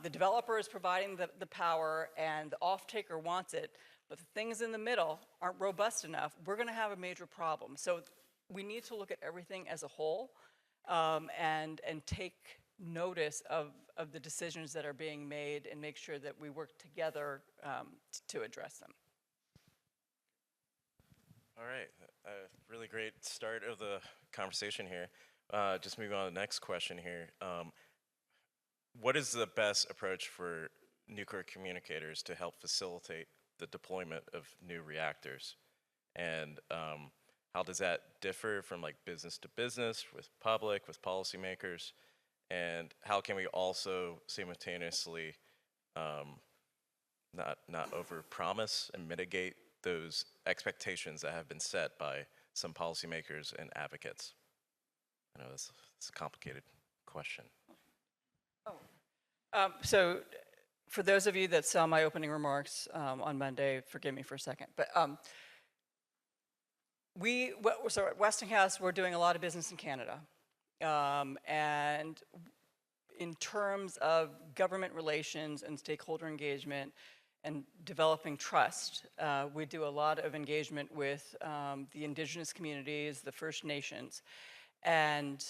the developer is providing the power and the off-taker wants it, but the things in the middle aren't robust enough, we're going to have a major problem. So we need to look at everything as a whole, and take notice of the decisions that are being made and make sure that we work together to address them. All right, really great start of the conversation here. Just moving on to the next question here. What is the best approach for nuclear communicators to help facilitate the deployment of new reactors? And how does that differ from like business to business, with public, with policymakers? And how can we also simultaneously not overpromise and mitigate those expectations that have been set by some policymakers and advocates? I know it's a complicated question. So for those of you that saw my opening remarks on Monday, forgive me for a second, but so at Westinghouse, we're doing a lot of business in Canada. And in terms of government relations and stakeholder engagement and developing trust, we do a lot of engagement with the indigenous communities, the First Nations. And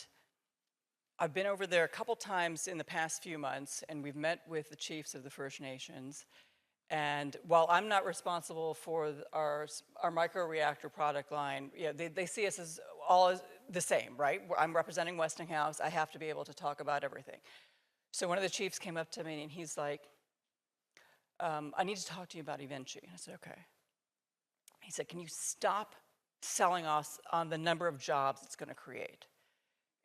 I've been over there a couple times in the past few months, and we've met with the chiefs of the First Nations. And while I'm not responsible for our microreactor product line, they see us as all as the same, right? I'm representing Westinghouse. I have to be able to talk about everything. So one of the chiefs came up to me and he's like, I need to talk to you about Eventually. And I said, okay. He said, can you stop selling us on the number of jobs it's going to create?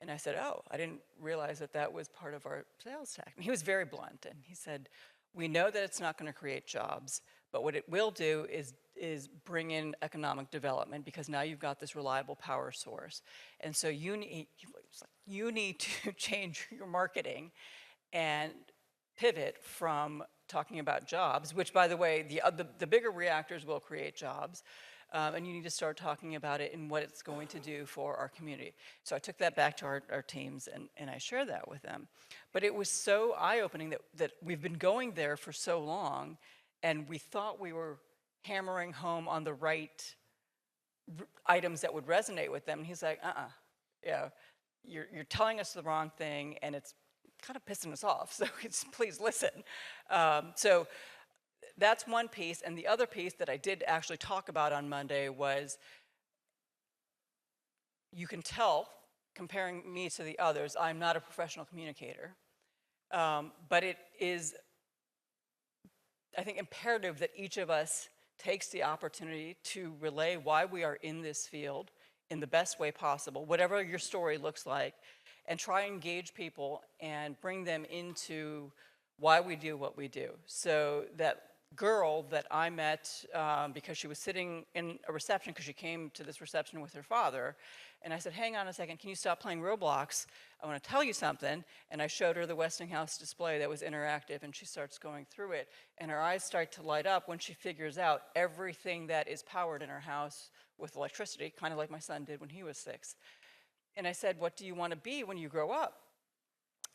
And I said, oh, I didn't realize that was part of our sales tactic. And he was very blunt, and he said, we know that it's not going to create jobs, but what it will do is bring in economic development, because now you've got this reliable power source. And so you need to change your marketing and pivot from talking about jobs, which, by the way, the bigger reactors will create jobs, and you need to start talking about it and what it's going to do for our community. So I took that back to our teams, and I shared that with them. But it was so eye-opening that we've been going there for so long, and we thought we were hammering home on the right items that would resonate with them. And he's like, you're telling us the wrong thing, and it's kind of pissing us off, so please listen. So that's one piece, and the other piece that I did actually talk about on Monday was, you can tell, comparing me to the others, I'm not a professional communicator, but it is, I think, imperative that each of us takes the opportunity to relay why we are in this field in the best way possible, whatever your story looks like, and try and engage people and bring them into why we do what we do, so that girl that I met because she was sitting in a reception, because she came to this reception with her father. And I said, hang on a second, can you stop playing Roblox? I want to tell you something. And I showed her the Westinghouse display that was interactive, and she starts going through it. And her eyes start to light up when she figures out everything that is powered in her house with electricity, kind of like my son did when he was 6. And I said, what do you want to be when you grow up?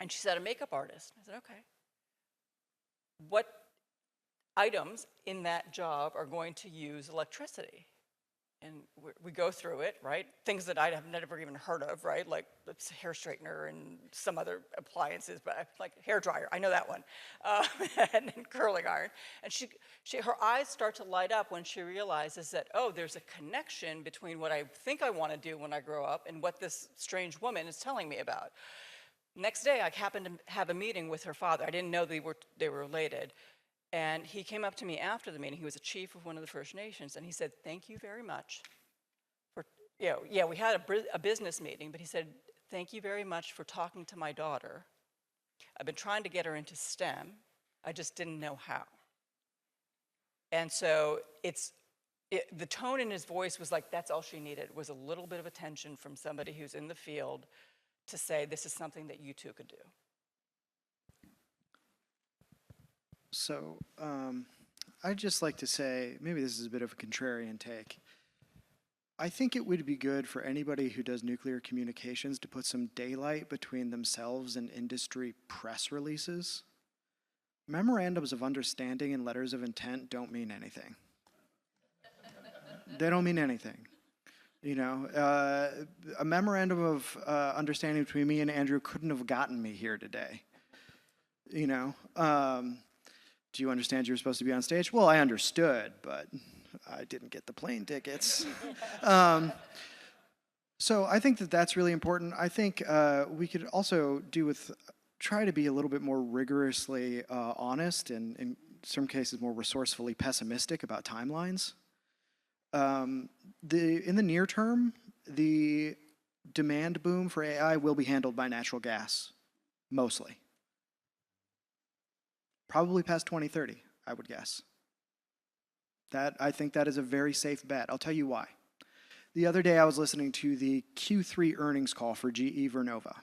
And she said, a makeup artist. I said, okay. What items in that job are going to use electricity? And we go through it, right? Things that I have never even heard of, right? Like it's a hair straightener and some other appliances, but like hair dryer, I know that one, and then curling iron. And her eyes start to light up when she realizes that, oh, there's a connection between what I think I want to do when I grow up and what this strange woman is telling me about. Next day, I happened to have a meeting with her father. I didn't know they were related. And he came up to me after the meeting. He was a chief of one of the First Nations, and he said, thank you very much for, we had a business meeting, but he said, thank you very much for talking to my daughter. I've been trying to get her into STEM. I just didn't know how. And so the tone in his voice was like, that's all she needed, was a little bit of attention from somebody who's in the field to say, this is something that you two could do. So I'd just like to say, maybe this is a bit of a contrarian take. I think it would be good for anybody who does nuclear communications to put some daylight between themselves and industry press releases. Memorandums of understanding and letters of intent don't mean anything. They don't mean anything. You know, a memorandum of understanding between me and Andrew couldn't have gotten me here today. You know, do you understand you were supposed to be on stage? Well, I understood, but I didn't get the plane tickets. So I think that that's really important. I think we could also try to be a little bit more rigorously honest and in some cases more resourcefully pessimistic about timelines. In the near term, the demand boom for AI will be handled by natural gas, mostly. Probably past 2030, I would guess. I think that is a very safe bet. I'll tell you why. The other day I was listening to the Q3 earnings call for GE Vernova.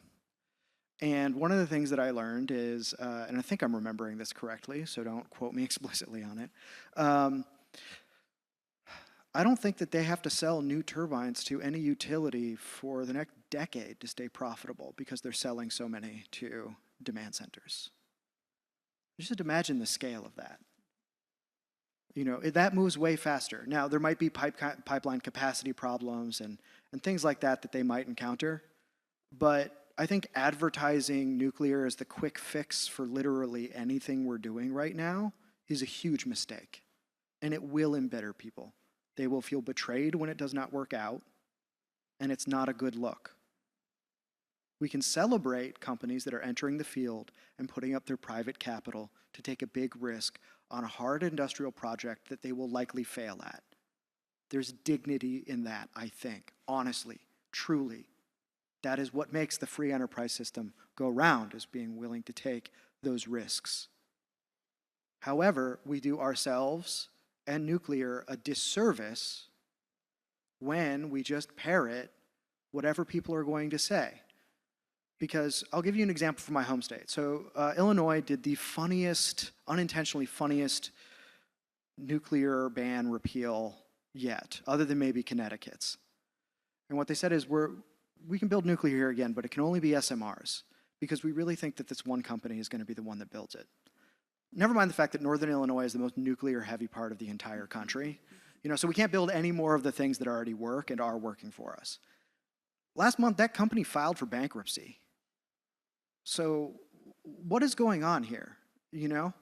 And one of the things that I learned is, and I think I'm remembering this correctly, so don't quote me explicitly on it. I don't think that they have to sell new turbines to any utility for the next decade to stay profitable because they're selling so many to demand centers. Just imagine the scale of that. You know, that moves way faster. Now, there might be pipeline capacity problems and things like that they might encounter, but I think advertising nuclear as the quick fix for literally anything we're doing right now is a huge mistake, and it will embitter people. They will feel betrayed when it does not work out, and it's not a good look. We can celebrate companies that are entering the field and putting up their private capital to take a big risk on a hard industrial project that they will likely fail at. There's dignity in that, I think, honestly, truly. That is what makes the free enterprise system go round, is being willing to take those risks. However, we do ourselves and nuclear a disservice when we just parrot whatever people are going to say. Because I'll give you an example from my home state. So Illinois did the unintentionally funniest nuclear ban repeal yet, other than maybe Connecticut's. And what they said is, we can build nuclear here again, but it can only be SMRs, because we really think that this one company is going to be the one that builds it. Never mind the fact that Northern Illinois is the most nuclear-heavy part of the entire country. You know, so we can't build any more of the things that already work and are working for us. Last month, that company filed for bankruptcy. So what is going on here, you know?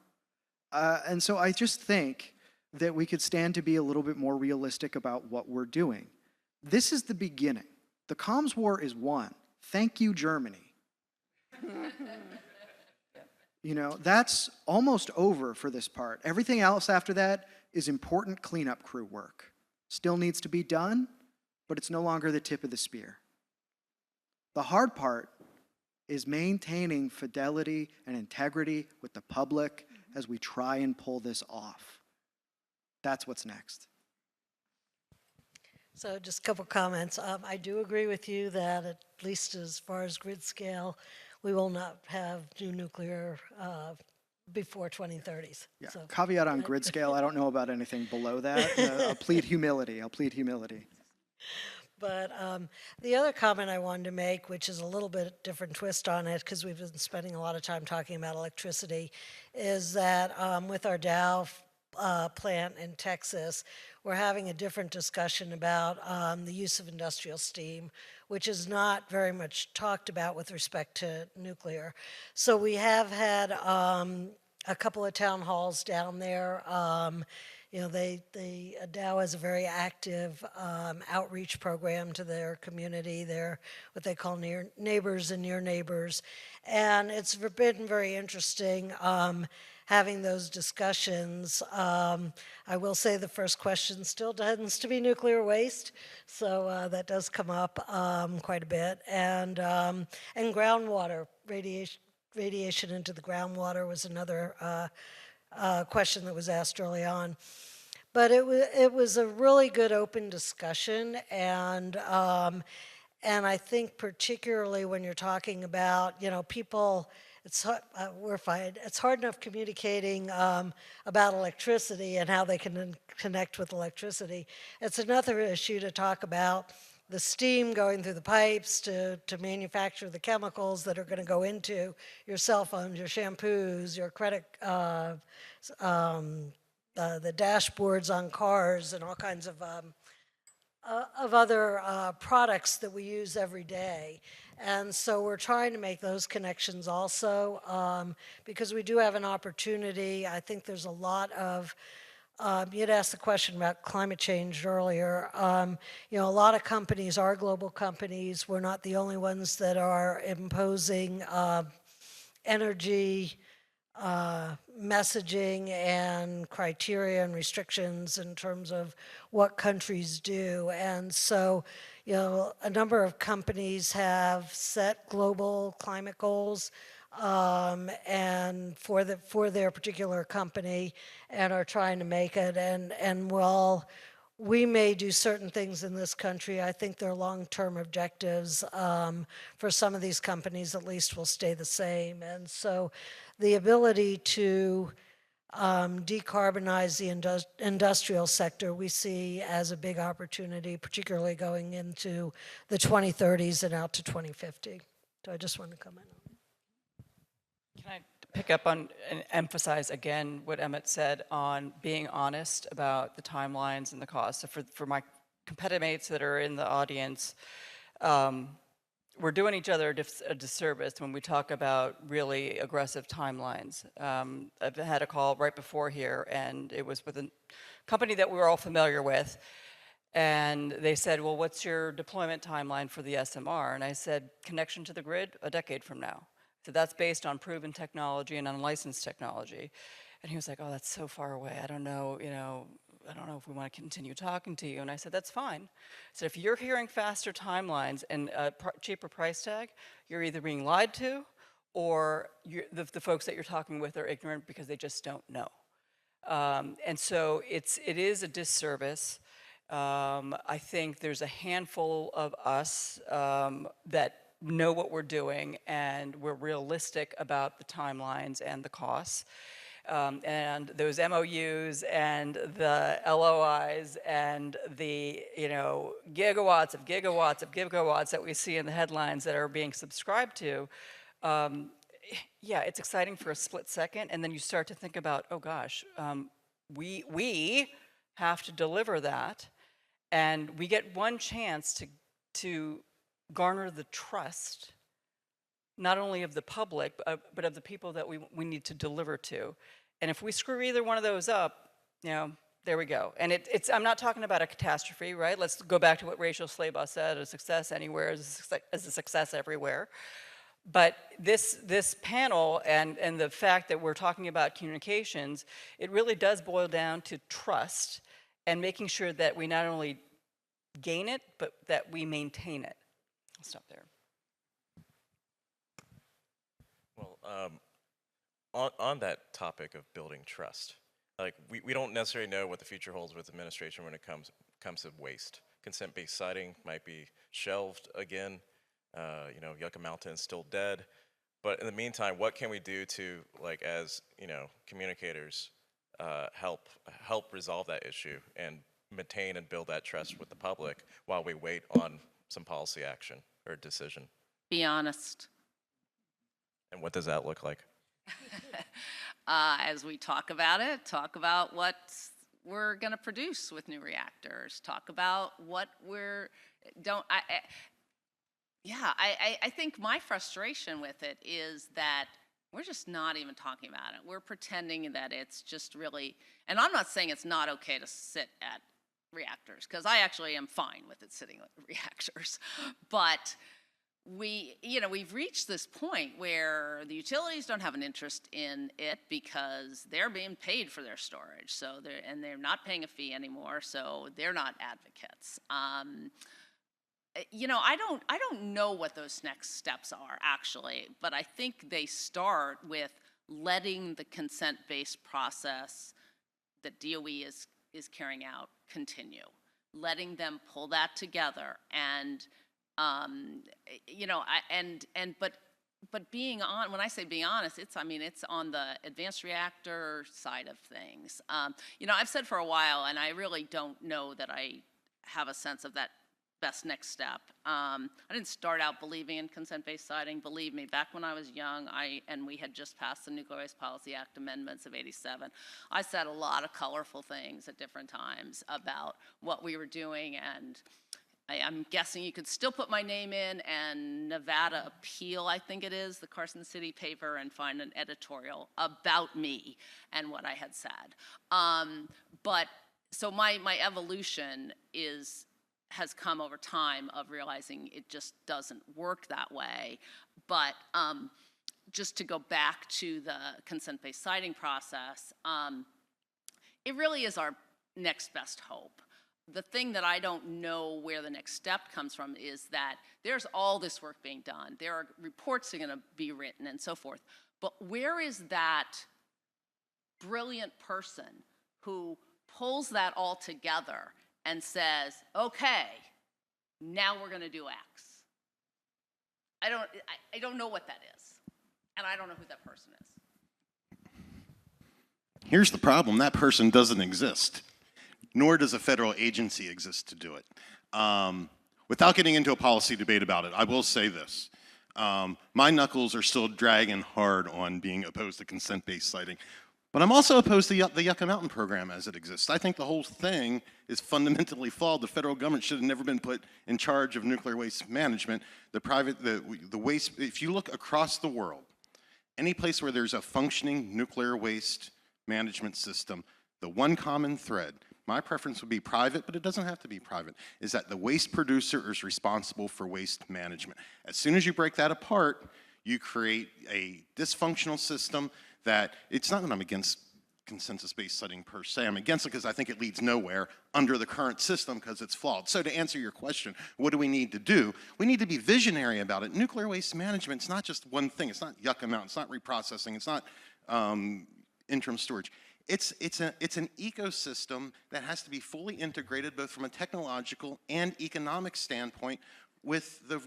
And so I just think that we could stand to be a little bit more realistic about what we're doing. This is the beginning. The comms war is won. Thank you, Germany. You know, that's almost over for this part. Everything else after that is important cleanup crew work. Still needs to be done, but it's no longer the tip of the spear. The hard part is maintaining fidelity and integrity with the public as we try and pull this off. That's what's next. So just a couple comments. I do agree with you that at least as far as grid scale, we will not have new nuclear before 2030s. Yeah. So, Caveat on grid scale, I don't know about anything below that. I'll plead humility. But the other comment I wanted to make, which is a little bit different twist on it, because we've been spending a lot of time talking about electricity, is that with our Dow plant in Texas, we're having a different discussion about the use of industrial steam, which is not very much talked about with respect to nuclear. So we have had a couple of town halls down there. You know, Dow has a very active outreach program to their community. They're what they call near neighbors and near neighbors. And it's been very interesting having those discussions. I will say the first question still tends to be nuclear waste. So that does come up quite a bit. And groundwater, radiation into the groundwater was another question that was asked early on. But it was a really good open discussion, and I think particularly when you're talking about, you know, people, we're fine. It's hard enough communicating about electricity and how they can connect with electricity. It's another issue to talk about the steam going through the pipes to manufacture the chemicals that are going to go into your cell phones, your shampoos, your credit, the dashboards on cars, and all kinds of other products that we use every day. And so we're trying to make those connections also because we do have an opportunity. I think there's a lot of you had asked the question about climate change earlier. You know, a lot of companies are global companies. We're not the only ones that are imposing energy messaging and criteria and restrictions in terms of what countries do. And so, you know, a number of companies have set global climate goals and for their particular company and are trying to make it. And while we may do certain things in this country, I think their long-term objectives for some of these companies at least will stay the same. And so the ability to decarbonize the industrial sector we see as a big opportunity, particularly going into the 2030s and out to 2050. So I just want to comment on that. Can I pick up on and emphasize again what Emmet said on being honest about the timelines and the costs? So for my competitive mates that are in the audience, we're doing each other a disservice when we talk about really aggressive timelines. I've had a call right before here, and it was with a company that we were all familiar with. And they said, well, what's your deployment timeline for the SMR? And I said, connection to the grid, a decade from now. So that's based on proven technology and unlicensed technology. And he was like, oh, that's so far away. I don't know, I don't know if we want to continue talking to you. And I said, that's fine. So if you're hearing faster timelines and a cheaper price tag, you're either being lied to or the folks that you're talking with are ignorant because they just don't know. And so it is a disservice. I think there's a handful of us that know what we're doing and we're realistic about the timelines and the costs. And those MOUs and the LOIs and the gigawatts of gigawatts that we see in the headlines that are being subscribed to, yeah, it's exciting for a split second, and then you start to think about, oh gosh, we have to deliver that, and we get one chance to garner the trust, not only of the public, but of the people that we need to deliver to. And if we screw either one of those up, there we go. And I'm not talking about a catastrophe, right? Let's go back to what Rachel Slaybaugh said, a success anywhere is a success everywhere. But this panel and the fact that we're talking about communications, it really does boil down to trust and making sure that we not only gain it, but that we maintain it. I'll stop there. Well, on that topic of building trust, like we don't necessarily know what the future holds with administration when it comes to waste. Consent-based siting might be shelved again. You know, Yucca Mountain is still dead. But in the meantime, what can we do to, like, as you know, communicators, help resolve that issue and maintain and build that trust with the public while we wait on some policy action or decision? Be honest. And what does that look like? As we talk about what we're going to produce with new reactors, talk about what I think my frustration with it is that we're just not even talking about it. We're pretending that it's just really, and I'm not saying it's not okay to sit at reactors, because I actually am fine with it sitting at reactors, but we've reached this point where the utilities don't have an interest in it because they're being paid for their storage. So they're not paying a fee anymore, so they're not advocates. I don't know what those next steps are actually, but I think they start with letting the consent-based process that DOE is carrying out continue, letting them pull that together, and but being on, when I say being honest, it's on the advanced reactor side of things. I've said for a while, and I really don't know that I have a sense of that best next step. I didn't start out believing in consent-based siting. Believe me, back when I was young, and we had just passed the Nuclear Waste Policy Act amendments of '87, I said a lot of colorful things at different times about what we were doing, and I'm guessing you could still put my name in and Nevada Appeal, I think it is, the Carson City paper, and find an editorial about me and what I had said. But so my evolution has come over time of realizing it just doesn't work that way. But just to go back to the consent-based siting process, it really is our next best hope. The thing that I don't know where the next step comes from is that there's all this work being done. There are reports that are going to be written and so forth. But where is that brilliant person who pulls that all together and says, okay, now we're going to do X? I don't know what that is. And I don't know who that person is. Here's the problem. That person doesn't exist, nor does a federal agency exist to do it. Without getting into a policy debate about it, I will say this. My knuckles are still dragging hard on being opposed to consent-based siting. But I'm also opposed to the Yucca Mountain program as it exists. I think the whole thing is fundamentally flawed. The federal government should have never been put in charge of nuclear waste management. The waste, if you look across the world, any place where there's a functioning nuclear waste management system, the one common thread, my preference would be private, but it doesn't have to be private, is that the waste producer is responsible for waste management. As soon as you break that apart, you create a dysfunctional system that, it's not that I'm against consensus-based siting per se, I'm against it because I think it leads nowhere under the current system because it's flawed. So to answer your question, what do we need to do? We need to be visionary about it. Nuclear waste management, it's not just one thing. It's not Yucca Mountain, it's not reprocessing, it's not interim storage. It's an ecosystem that has to be fully integrated both from a technological and economic standpoint with the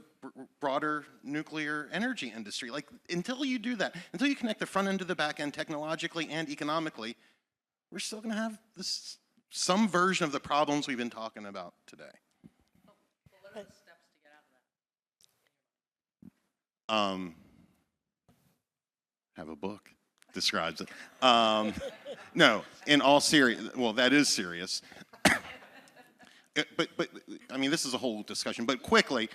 broader nuclear energy industry. Like, until you do that, until you connect the front end to the back end technologically and economically, we're still gonna have some version of the problems we've been talking about today. What are the steps to get out of that? Have a book, describes it. No, in all serious, well, that is serious. But I mean, this is a whole discussion. But quickly,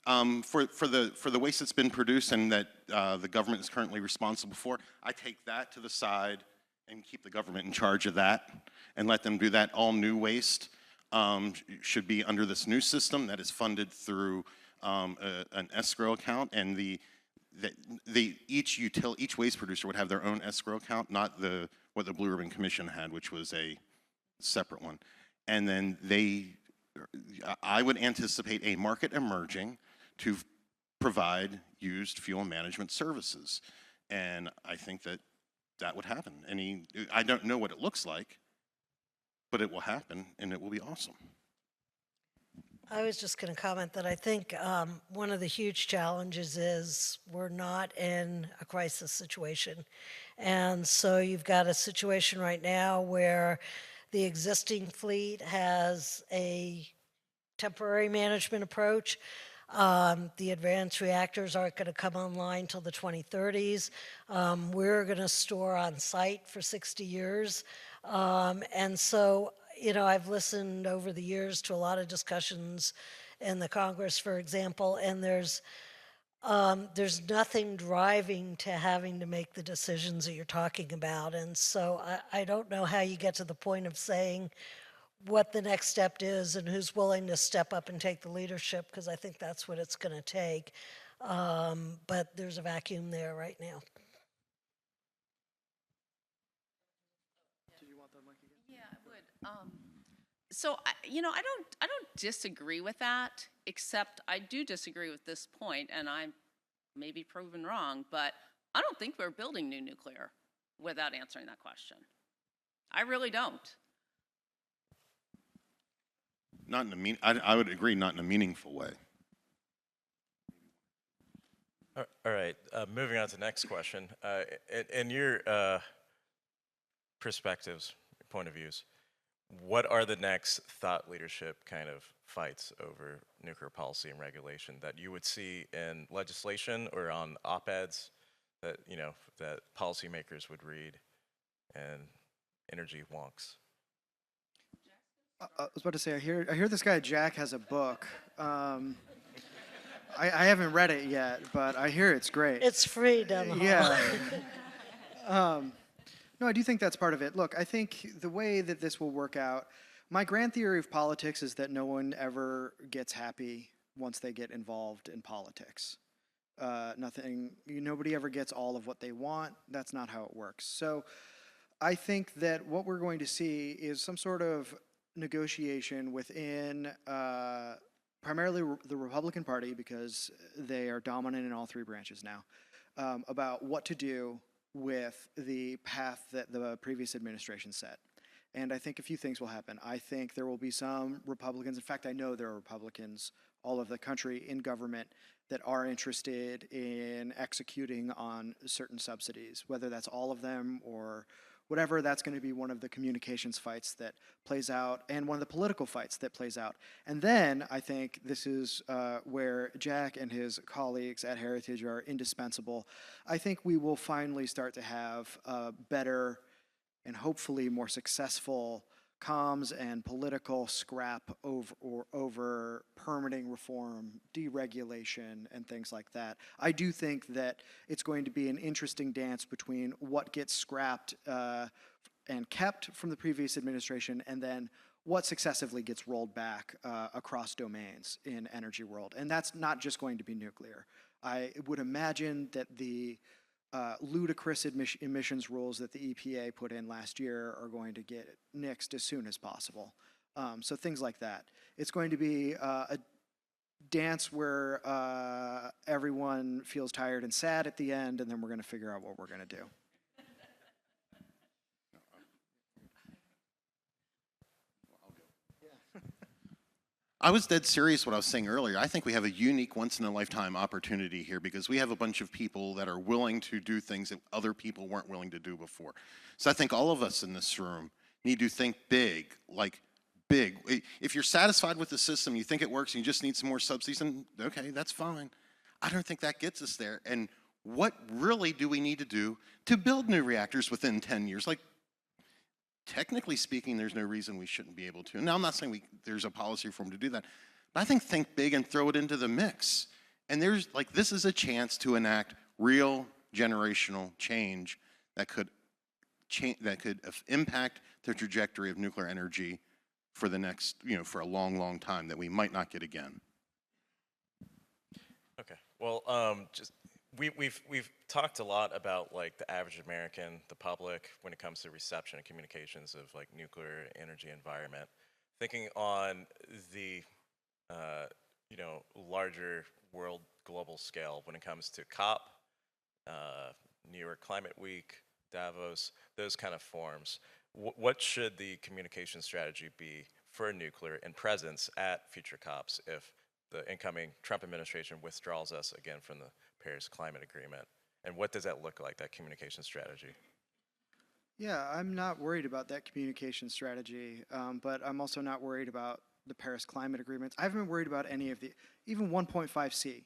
for the waste that's been produced and that the government is currently responsible for, I take that to the side and keep the government in charge of that and let them do that. All new waste should be under this new system that is funded through an escrow account, and each waste producer would have their own escrow account, not what the Blue Ribbon Commission had, which was a separate one. And then I would anticipate a market emerging to provide used fuel management services. And I think that that would happen. I don't know what it looks like, but it will happen, and it will be awesome. I was just going to comment that I think one of the huge challenges is we're not in a crisis situation. And so you've got a situation right now where the existing fleet has a temporary management approach. The advanced reactors aren't going to come online till the 2030s. We're going to store on site for 60 years. And so, you know, I've listened over the years to a lot of discussions in the Congress, for example, and there's nothing driving to having to make the decisions that you're talking about. And so I don't know how you get to the point of saying what the next step is and who's willing to step up and take the leadership, because I think that's what it's going to take. But there's a vacuum there right now. Yeah, I would. So you know, I don't disagree with that, except I do disagree with this point, and I may be proven wrong, but I don't think we're building new nuclear without answering that question. I really don't. Not in I would agree, not in a meaningful way. All right, moving on to the next question. In your perspectives, point of views, what are the next thought leadership kind of fights over nuclear policy and regulation that you would see in legislation or on op-eds that, you know, that policymakers would read and energy wonks? I was about to say, I hear this guy Jack has a book. I haven't read it yet, but I hear it's great. It's free down the hall. Yeah. No, I do think that's part of it. Look, I think the way that this will work out, my grand theory of politics is that no one ever gets happy once they get involved in politics. Nobody ever gets all of what they want. That's not how it works. So I think that what we're going to see is some sort of negotiation within primarily the Republican Party, because they are dominant in all three branches now, about what to do with the path that the previous administration set. And I think a few things will happen. I think there will be some Republicans, in fact, I know there are Republicans all over the country in government that are interested in executing on certain subsidies, whether that's all of them or whatever. That's going to be one of the communications fights that plays out, and one of the political fights that plays out. And then I think this is where Jack and his colleagues at Heritage are indispensable. I think we will finally start to have better and hopefully more successful comms and political scrap over permitting reform, deregulation, and things like that. I do think that it's going to be an interesting dance between what gets scrapped and kept from the previous administration, and then what successively gets rolled back across domains in energy world. And that's not just going to be nuclear. I would imagine that the ludicrous emissions rules that the EPA put in last year are going to get nixed as soon as possible. So things like that. It's going to be a dance where everyone feels tired and sad at the end, and then we're going to figure out what we're going to do. I was dead serious what I was saying earlier. I think we have a unique once-in-a-lifetime opportunity here because we have a bunch of people that are willing to do things that other people weren't willing to do before. So I think all of us in this room need to think big, like big. If you're satisfied with the system, you think it works, and you just need some more subsidies, then okay, that's fine. I don't think that gets us there. And what really do we need to do to build new reactors within 10 years? Like, technically speaking, there's no reason we shouldn't be able to. Now, I'm not saying there's a policy for them to do that, but I think big and throw it into the mix. And there's, like, this is a chance to enact real generational change that could impact the trajectory of nuclear energy for the next, for a long, long time that we might not get again. Okay, well, We've talked a lot about like the average American, the public, when it comes to reception and communications of like nuclear energy environment. Thinking on the larger world global scale when it comes to COP, New York Climate Week, Davos, those kind of forums. What should the communication strategy be for nuclear in presence at future COPs if the incoming Trump administration withdraws us again from the Paris Climate Agreement? And what does that look like, that communication strategy? Yeah, I'm not worried about that communication strategy, but I'm also not worried about the Paris Climate Agreements. I haven't been worried about any of the, even 1.5C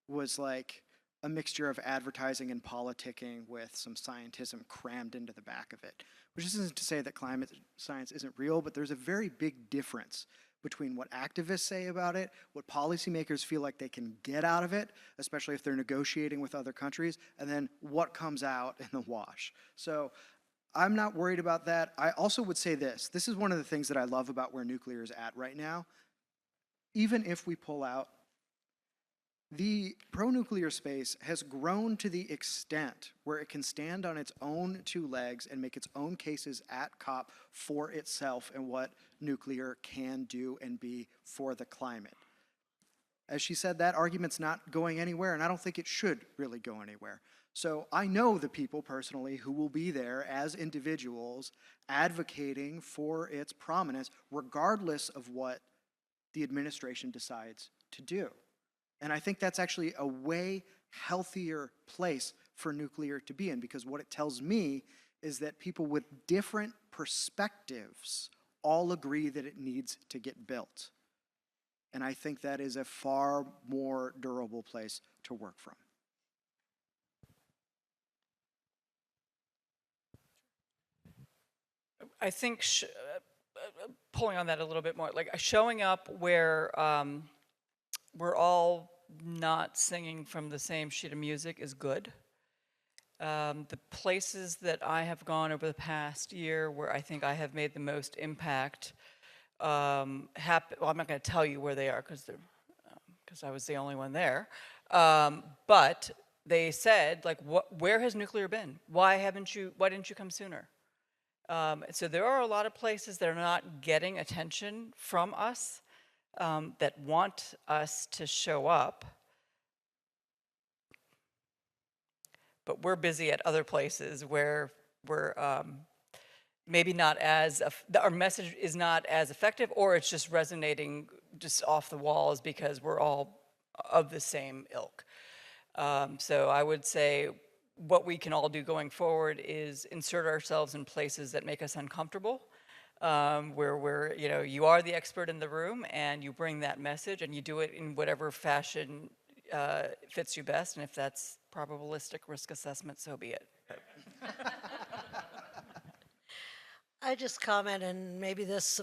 was like a mixture of advertising and politicking with some scientism crammed into the back of it, which isn't to say that climate science isn't real, but there's a very big difference between what activists say about it, what policymakers feel like they can get out of it, especially if they're negotiating with other countries, and then what comes out in the wash. So I'm not worried about that. I also would say this. This is one of the things that I love about where nuclear is at right now. Even if we pull out, the pro-nuclear space has grown to the extent where it can stand on its own two legs and make its own cases at COP for itself and what nuclear can do and be for the climate. As she said, that argument's not going anywhere, and I don't think it should really go anywhere. So I know the people personally who will be there as individuals advocating for its prominence, regardless of what the administration decides to do. And I think that's actually a way healthier place for nuclear to be in, because what it tells me is that people with different perspectives all agree that it needs to get built. And I think that is a far more durable place to work from. I think pulling on that a little bit more, like showing up where we're all not singing from the same sheet of music is good. The places that I have gone over the past year where I think I have made the most impact, well, I'm not going to tell you where they are because I was the only one there, but they said, like, where has nuclear been? Why didn't you come sooner? So there are a lot of places that are not getting attention from us, that want us to show up, but we're busy at other places where we're maybe not as, our message is not as effective, or it's just resonating just off the walls because we're all of the same ilk. So I would say what we can all do going forward is insert ourselves in places that make us uncomfortable, where you are the expert in the room and you bring that message and you do it in whatever fashion fits you best, and if that's probabilistic risk assessment, so be it. I just comment, and maybe this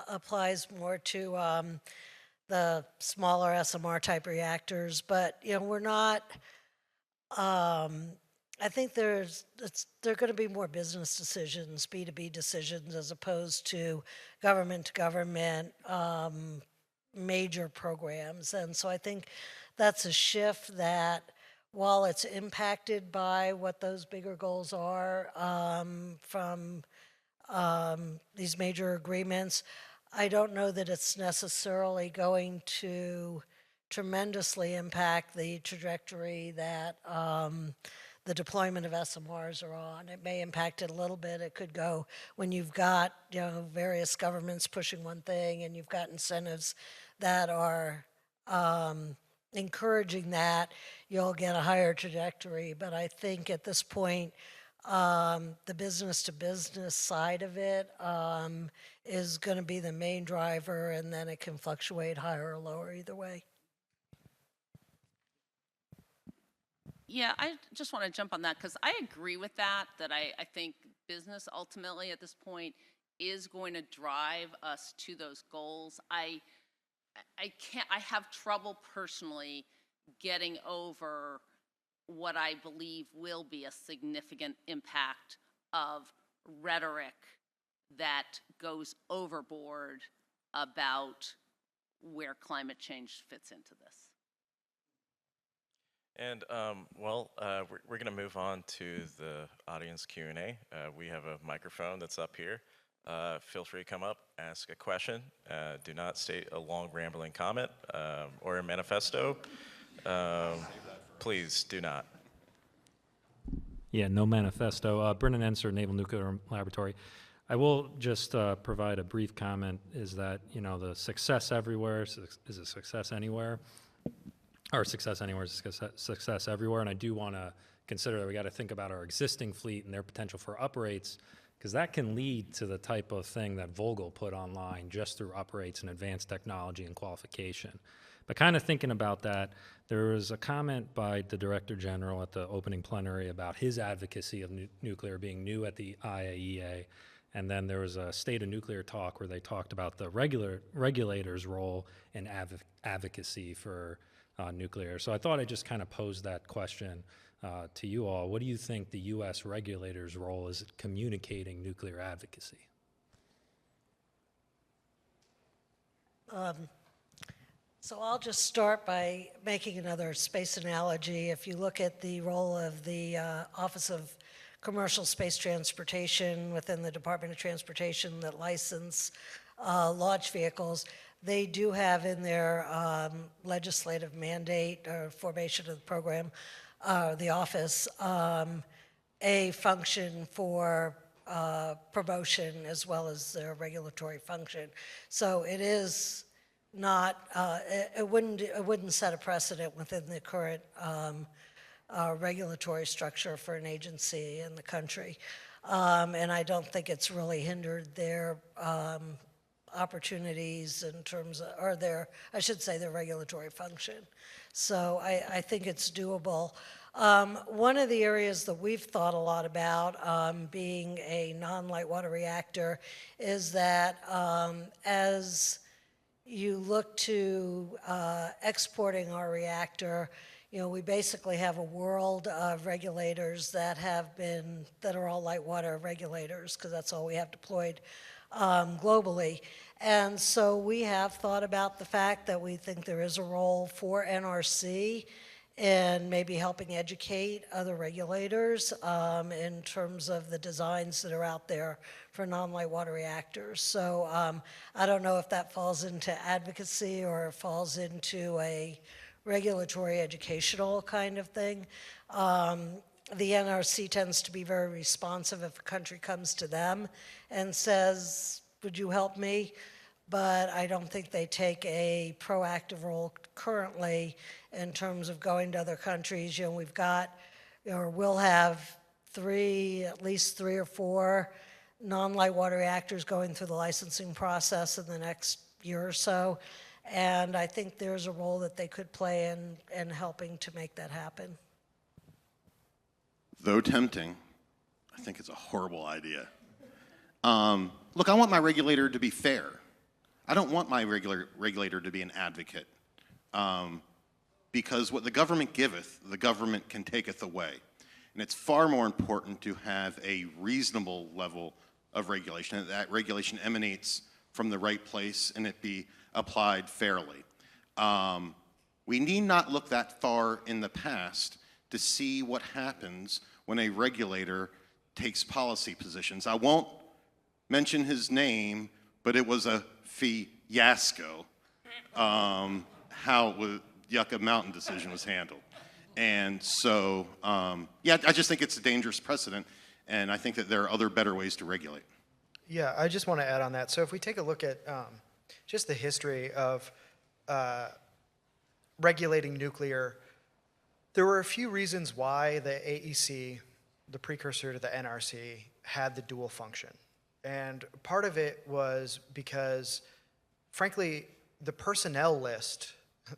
applies more to the smaller SMR type reactors, but we're not. I think there are going to be more business decisions, B2B decisions, as opposed to government major programs. And so I think that's a shift that, while it's impacted by what those bigger goals are from these major agreements, I don't know that it's necessarily going to tremendously impact the trajectory that the deployment of SMRs are on. It may impact it a little bit. It could go when you've got various governments pushing one thing and you've got incentives that are encouraging that, you'll get a higher trajectory. But I think at this point, the business to business side of it is going to be the main driver, and then it can fluctuate higher or lower either way. Yeah, I just want to jump on that because I agree with that, I think business ultimately at this point is going to drive us to those goals. I have trouble personally getting over what I believe will be a significant impact of rhetoric that goes overboard about where climate change fits into this. And we're going to move on to the audience Q&A. We have a microphone that's up here. Feel free to come up, ask a question. Do not state a long rambling comment or a manifesto. Please do not. Yeah, no manifesto. Brennan Enser, Naval Nuclear Laboratory. I will just provide a brief comment, is that, the success everywhere is a success anywhere, or success anywhere is a success everywhere, and I do want to consider that we got to think about our existing fleet and their potential for uprates, because that can lead to the type of thing that Vogel put online just through uprates and advanced technology and qualification. But kind of thinking about that, there was a comment by the Director General at the opening plenary about his advocacy of nuclear being new at the IAEA. And then there was a State of Nuclear talk where they talked about the regulators' role in advocacy for nuclear. So I thought I'd just kind of pose that question to you all. What do you think the U.S. regulators' role is in communicating nuclear advocacy? So I'll just start by making another space analogy. If you look at the role of the Office of Commercial Space Transportation within the Department of Transportation that license launch vehicles, they do have in their legislative mandate or formation of the program, the office, a function for promotion as well as their regulatory function. So it is not, it wouldn't set a precedent within the current regulatory structure for an agency in the country. And I don't think it's really hindered their opportunities in terms of, or their, I should say, their regulatory function. So I think it's doable. One of the areas that we've thought a lot about being a non-light water reactor is that as you look to exporting our reactor, we basically have a world of regulators that are all light water regulators, because that's all we have deployed globally. And so we have thought about the fact that we think there is a role for NRC in maybe helping educate other regulators in terms of the designs that are out there for non-light water reactors. So I don't know if that falls into advocacy or falls into a regulatory educational kind of thing. The NRC tends to be very responsive if a country comes to them and says, would you help me? But I don't think they take a proactive role currently in terms of going to other countries. We've got, or we'll have at least three or four non-light water reactors going through the licensing process in the next year or so. And I think there's a role that they could play in helping to make that happen. Though tempting, I think it's a horrible idea. Look, I want my regulator to be fair. I don't want my regulator to be an advocate. Because what the government giveth, the government can taketh away. And it's far more important to have a reasonable level of regulation, and that regulation emanates from the right place and it be applied fairly. We need not look that far in the past to see what happens when a regulator takes policy positions. I won't mention his name, but it was a fiasco how the Yucca Mountain decision was handled. And so, yeah, I just think it's a dangerous precedent, and I think that there are other better ways to regulate. Yeah, I just want to add on that. So if we take a look at just the history of regulating nuclear, there were a few reasons why the AEC, the precursor to the NRC, had the dual function. And part of it was because, frankly, the personnel list,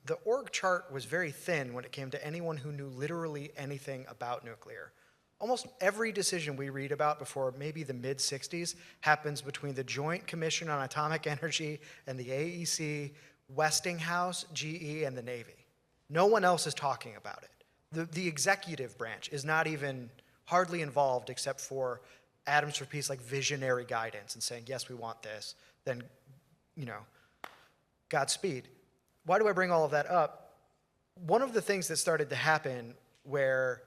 the org chart was very thin when it came to anyone who knew literally anything about nuclear. Almost every decision we read about before maybe the mid-60s happens between the Joint Commission on Atomic Energy and the AEC, Westinghouse, GE, and the Navy. No one else is talking about it. The executive branch is not even hardly involved except for Atoms for Peace, like visionary guidance and saying, yes, we want this, then, Godspeed. Why do I bring all of that up? One of the things that started to happen where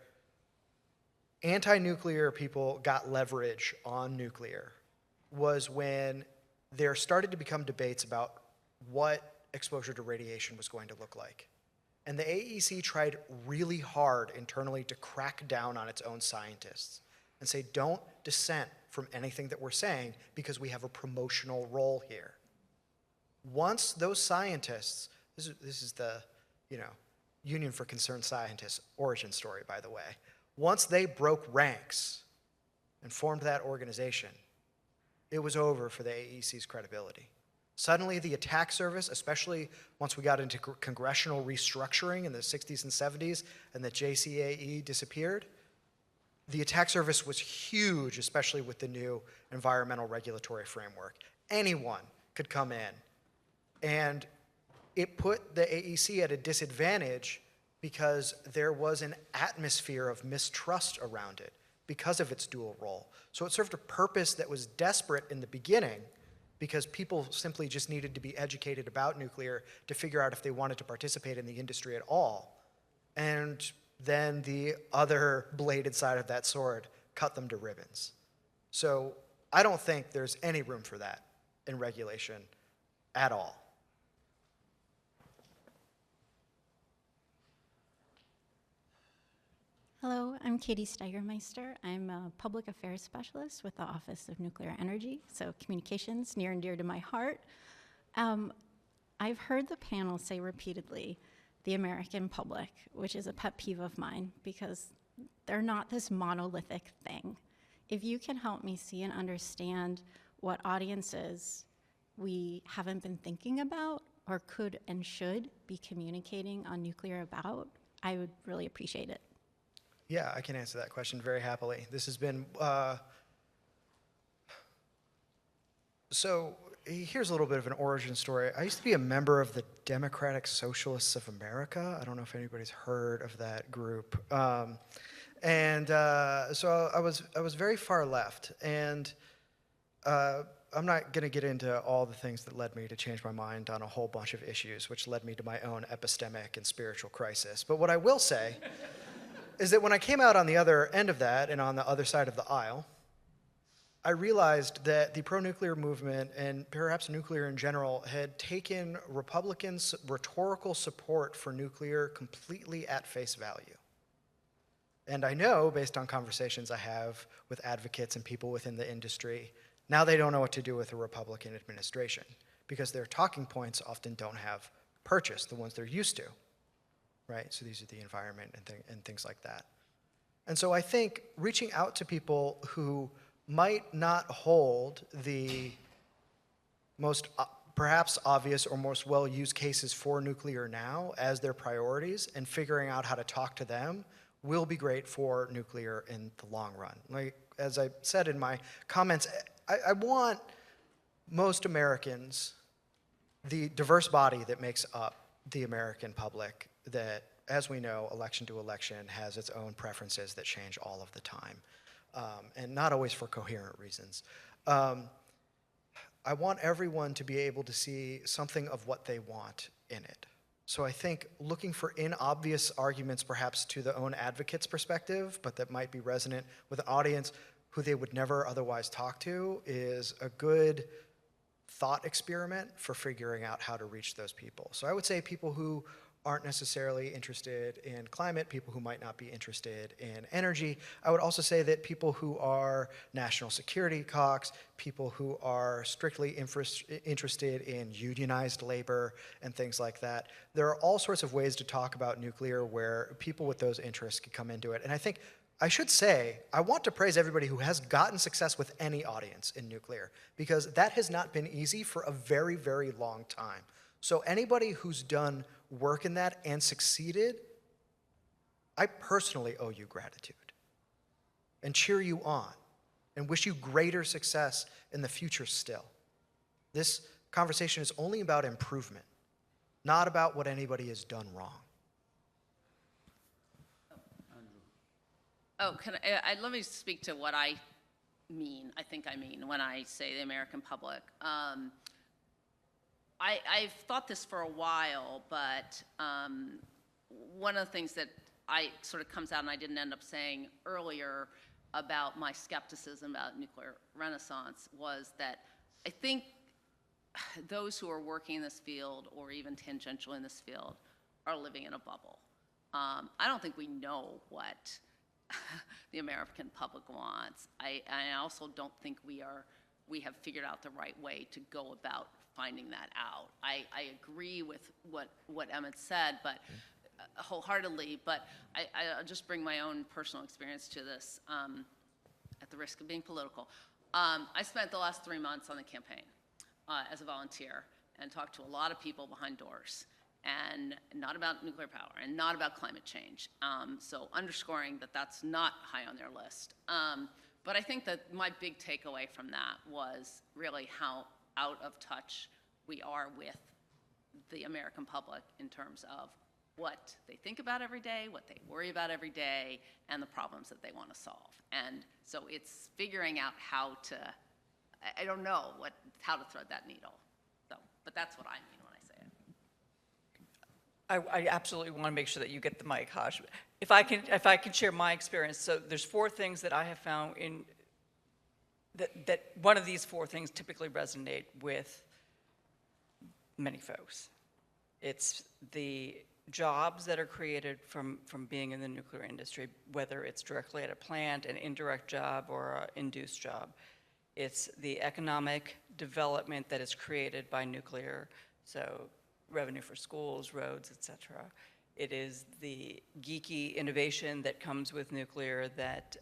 anti-nuclear people got leverage on nuclear was when there started to become debates about what exposure to radiation was going to look like. And the AEC tried really hard internally to crack down on its own scientists and say, don't dissent from anything that we're saying because we have a promotional role here. Once those scientists, this is the, Union for Concerned Scientists origin story, by the way. Once they broke ranks and formed that organization, it was over for the AEC's credibility. Suddenly, the attack surface, especially once we got into congressional restructuring in the 60s and 70s and the JCAE disappeared, the attack surface was huge, especially with the new environmental regulatory framework. Anyone could come in, and it put the AEC at a disadvantage because there was an atmosphere of mistrust around it because of its dual role. So it served a purpose that was desperate in the beginning because people simply just needed to be educated about nuclear to figure out if they wanted to participate in the industry at all. And then the other bladed side of that sword cut them to ribbons. So I don't think there's any room for that in regulation at all. Hello, I'm Katie Steigermeister. I'm a public affairs specialist with the Office of Nuclear Energy, so communications near and dear to my heart. I've heard the panel say repeatedly, the American public, which is a pet peeve of mine because they're not this monolithic thing. If you can help me see and understand what audiences we haven't been thinking about or could and should be communicating on nuclear about, I would really appreciate it. Yeah, I can answer that question very happily. This has been, so here's a little bit of an origin story. I used to be a member of the Democratic Socialists of America. I don't know if anybody's heard of that group. So I was very far left, and I'm not going to get into all the things that led me to change my mind on a whole bunch of issues, which led me to my own epistemic and spiritual crisis. But what I will say is that when I came out on the other end of that and on the other side of the aisle, I realized that the pro-nuclear movement and perhaps nuclear in general had taken Republicans' rhetorical support for nuclear completely at face value. And I know, based on conversations I have with advocates and people within the industry, now they don't know what to do with a Republican administration because their talking points often don't have purchase, the ones they're used to. Right? So these are the environment and things like that. And so I think reaching out to people who might not hold the most perhaps obvious or most well-used cases for nuclear now as their priorities and figuring out how to talk to them will be great for nuclear in the long run. Like, as I said in my comments, I want most Americans, the diverse body that makes up the American public, that, as we know, election to election has its own preferences that change all of the time, and not always for coherent reasons. I want everyone to be able to see something of what they want in it. So I think looking for inobvious arguments perhaps to the own advocate's perspective, but that might be resonant with an audience who they would never otherwise talk to is a good thought experiment for figuring out how to reach those people. So I would say people who aren't necessarily interested in climate, people who might not be interested in energy. I would also say that people who are national security hawks, people who are strictly interested in unionized labor and things like that. There are all sorts of ways to talk about nuclear where people with those interests can come into it. And I think I should say, I want to praise everybody who has gotten success with any audience in nuclear, because that has not been easy for a very, very long time. So anybody who's done work in that and succeeded, I personally owe you gratitude and cheer you on and wish you greater success in the future still. This conversation is only about improvement, not about what anybody has done wrong. Oh, let me speak to what I mean, when I say the American public. I've thought this for a while, but one of the things that I sort of comes out and I didn't end up saying earlier about my skepticism about nuclear renaissance was that I think those who are working in this field or even tangential in this field are living in a bubble. I don't think we know what the American public wants. I also don't think we have figured out the right way to go about finding that out. I agree with what Emmet said, but wholeheartedly, but I'll just bring my own personal experience to this at the risk of being political. I spent the last 3 months on the campaign as a volunteer and talked to a lot of people behind doors, and not about nuclear power and not about climate change. So underscoring that that's not high on their list. But I think that my big takeaway from that was really how out of touch we are with the American public in terms of what they think about every day, what they worry about every day, and the problems that they want to solve. And so it's figuring out how to, I don't know how to thread that needle. So, but that's what I mean when I say it. I absolutely want to make sure that you get the mic, Haj. If I can share my experience, so there's 4 things that I have found in that one of these 4 things typically resonate with many folks. It's the jobs that are created from being in the nuclear industry, whether it's directly at a plant, an indirect job, or an induced job. It's the economic development that is created by nuclear, so revenue for schools, roads, et cetera. It is the geeky innovation that comes with nuclear that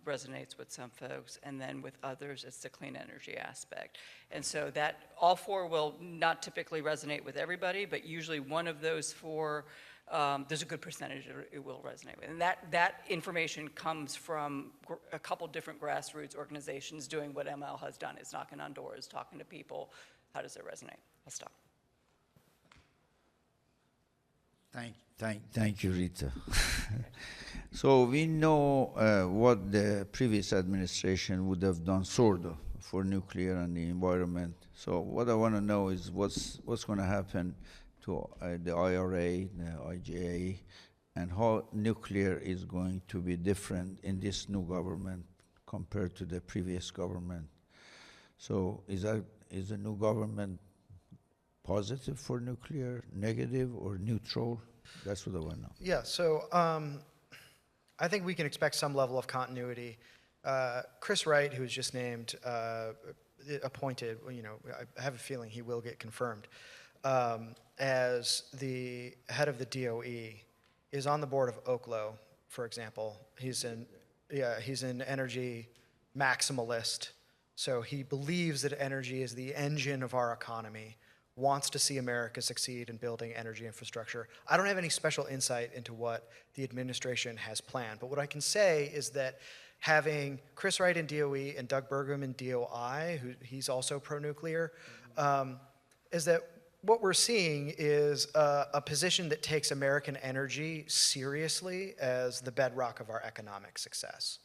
resonates with some folks, and then with others, it's the clean energy aspect. And so that all 4 will not typically resonate with everybody, but usually one of those 4, there's a good percentage it will resonate with. And that information comes from a couple different grassroots organizations doing what ML has done. It's knocking on doors, talking to people. How does it resonate? I'll stop. Thank you, Rita. So we know what the previous administration would have done, sort of, for nuclear and the environment. So what I want to know is what's going to happen to the IRA, the IGA, and how nuclear is going to be different in this new government compared to the previous government. So is the new government positive for nuclear, negative, or neutral? That's what I want to know. Yeah, so I think we can expect some level of continuity. Chris Wright, who was just named, appointed, I have a feeling he will get confirmed, as the head of the DOE, is on the board of Oklo, for example. He's an energy maximalist, so he believes that energy is the engine of our economy, wants to see America succeed in building energy infrastructure. I don't have any special insight into what the administration has planned, but what I can say is that having Chris Wright in DOE and Doug Burgum in DOI, he's also pro-nuclear, is that what we're seeing is a position that takes American energy seriously as the bedrock of our economic success.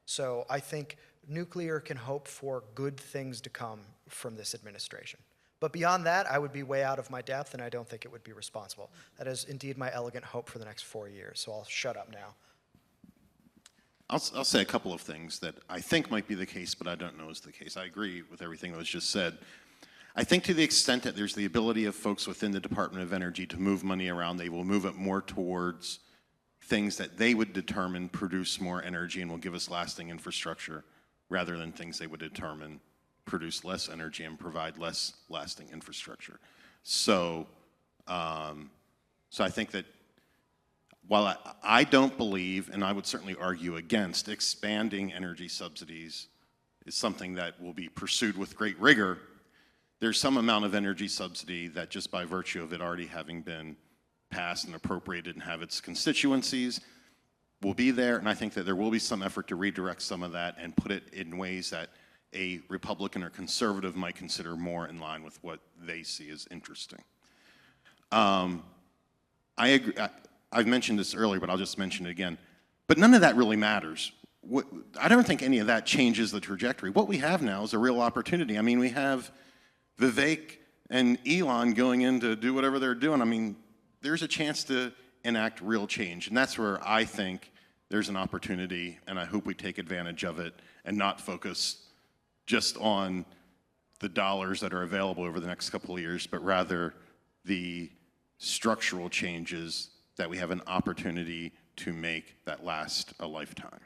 So I think nuclear can hope for good things to come from this administration. But beyond that, I would be way out of my depth, and I don't think it would be responsible. That is indeed my elegant hope for the next 4 years, so I'll shut up now. I'll say a couple of things that I think might be the case, but I don't know is the case. I agree with everything that was just said. I think to the extent that there's the ability of folks within the Department of Energy to move money around, they will move it more towards things that they would determine produce more energy and will give us lasting infrastructure, rather than things they would determine produce less energy and provide less lasting infrastructure. So, so I think that while I don't believe, and I would certainly argue against, expanding energy subsidies is something that will be pursued with great rigor, there's some amount of energy subsidy that just by virtue of it already having been passed and appropriated and have its constituencies will be there, and I think that there will be some effort to redirect some of that and put it in ways that a Republican or conservative might consider more in line with what they see as interesting. I agree. I've mentioned this earlier, but I'll just mention it again. But none of that really matters. I don't think any of that changes the trajectory. What we have now is a real opportunity. I mean, we have Vivek and Elon going in to do whatever they're doing. I mean, there's a chance to enact real change, and that's where I think there's an opportunity, and I hope we take advantage of it and not focus just on the dollars that are available over the next couple of years, but rather the structural changes that we have an opportunity to make that last a lifetime.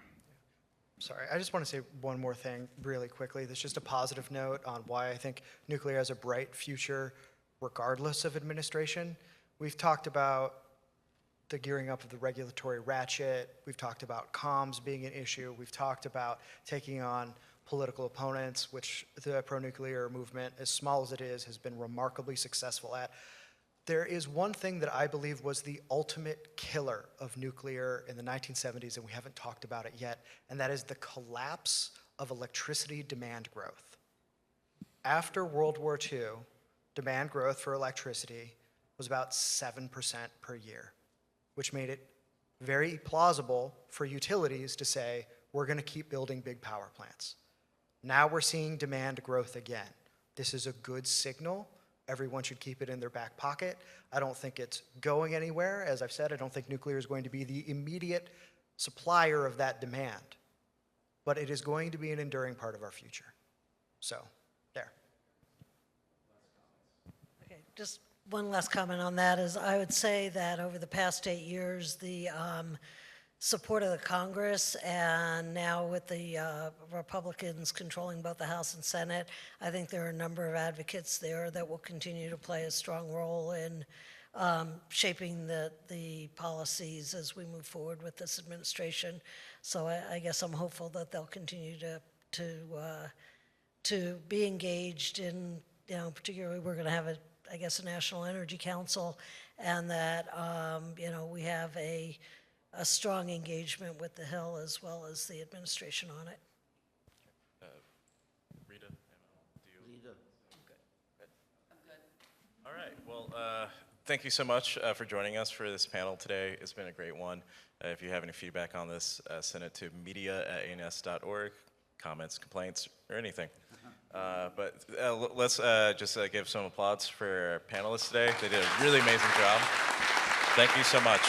Sorry, I just want to say one more thing really quickly. That's just a positive note on why I think nuclear has a bright future regardless of administration. We've talked about the gearing up of the regulatory ratchet. We've talked about comms being an issue. We've talked about taking on political opponents, which the pro-nuclear movement, as small as it is, has been remarkably successful at. There is one thing that I believe was the ultimate killer of nuclear in the 1970s, and we haven't talked about it yet, and that is the collapse of electricity demand growth. After World War II, demand growth for electricity was about 7% per year, which made it very plausible for utilities to say, we're going to keep building big power plants. Now we're seeing demand growth again. This is a good signal. Everyone should keep it in their back pocket. I don't think it's going anywhere. As I've said, I don't think nuclear is going to be the immediate supplier of that demand, but it is going to be an enduring part of our future. So, there. Okay, just one last comment on that is I would say that over the past 8 years, the support of the Congress, and now with the Republicans controlling both the House and Senate, I think there are a number of advocates there that will continue to play a strong role in shaping the policies as we move forward with this administration. So I guess I'm hopeful that they'll continue to be engaged in, particularly we're going to have I guess a National Energy Council, and that we have a strong engagement with the Hill as well as the administration on it. Rita, do you? Rita. Good. I'm good. All right. Well, thank you so much for joining us for this panel today. It's been a great one. If you have any feedback on this, send it to media@ans.org, comments, complaints, or anything. But let's just give some applause for our panelists today. They did a really amazing job. Thank you so much.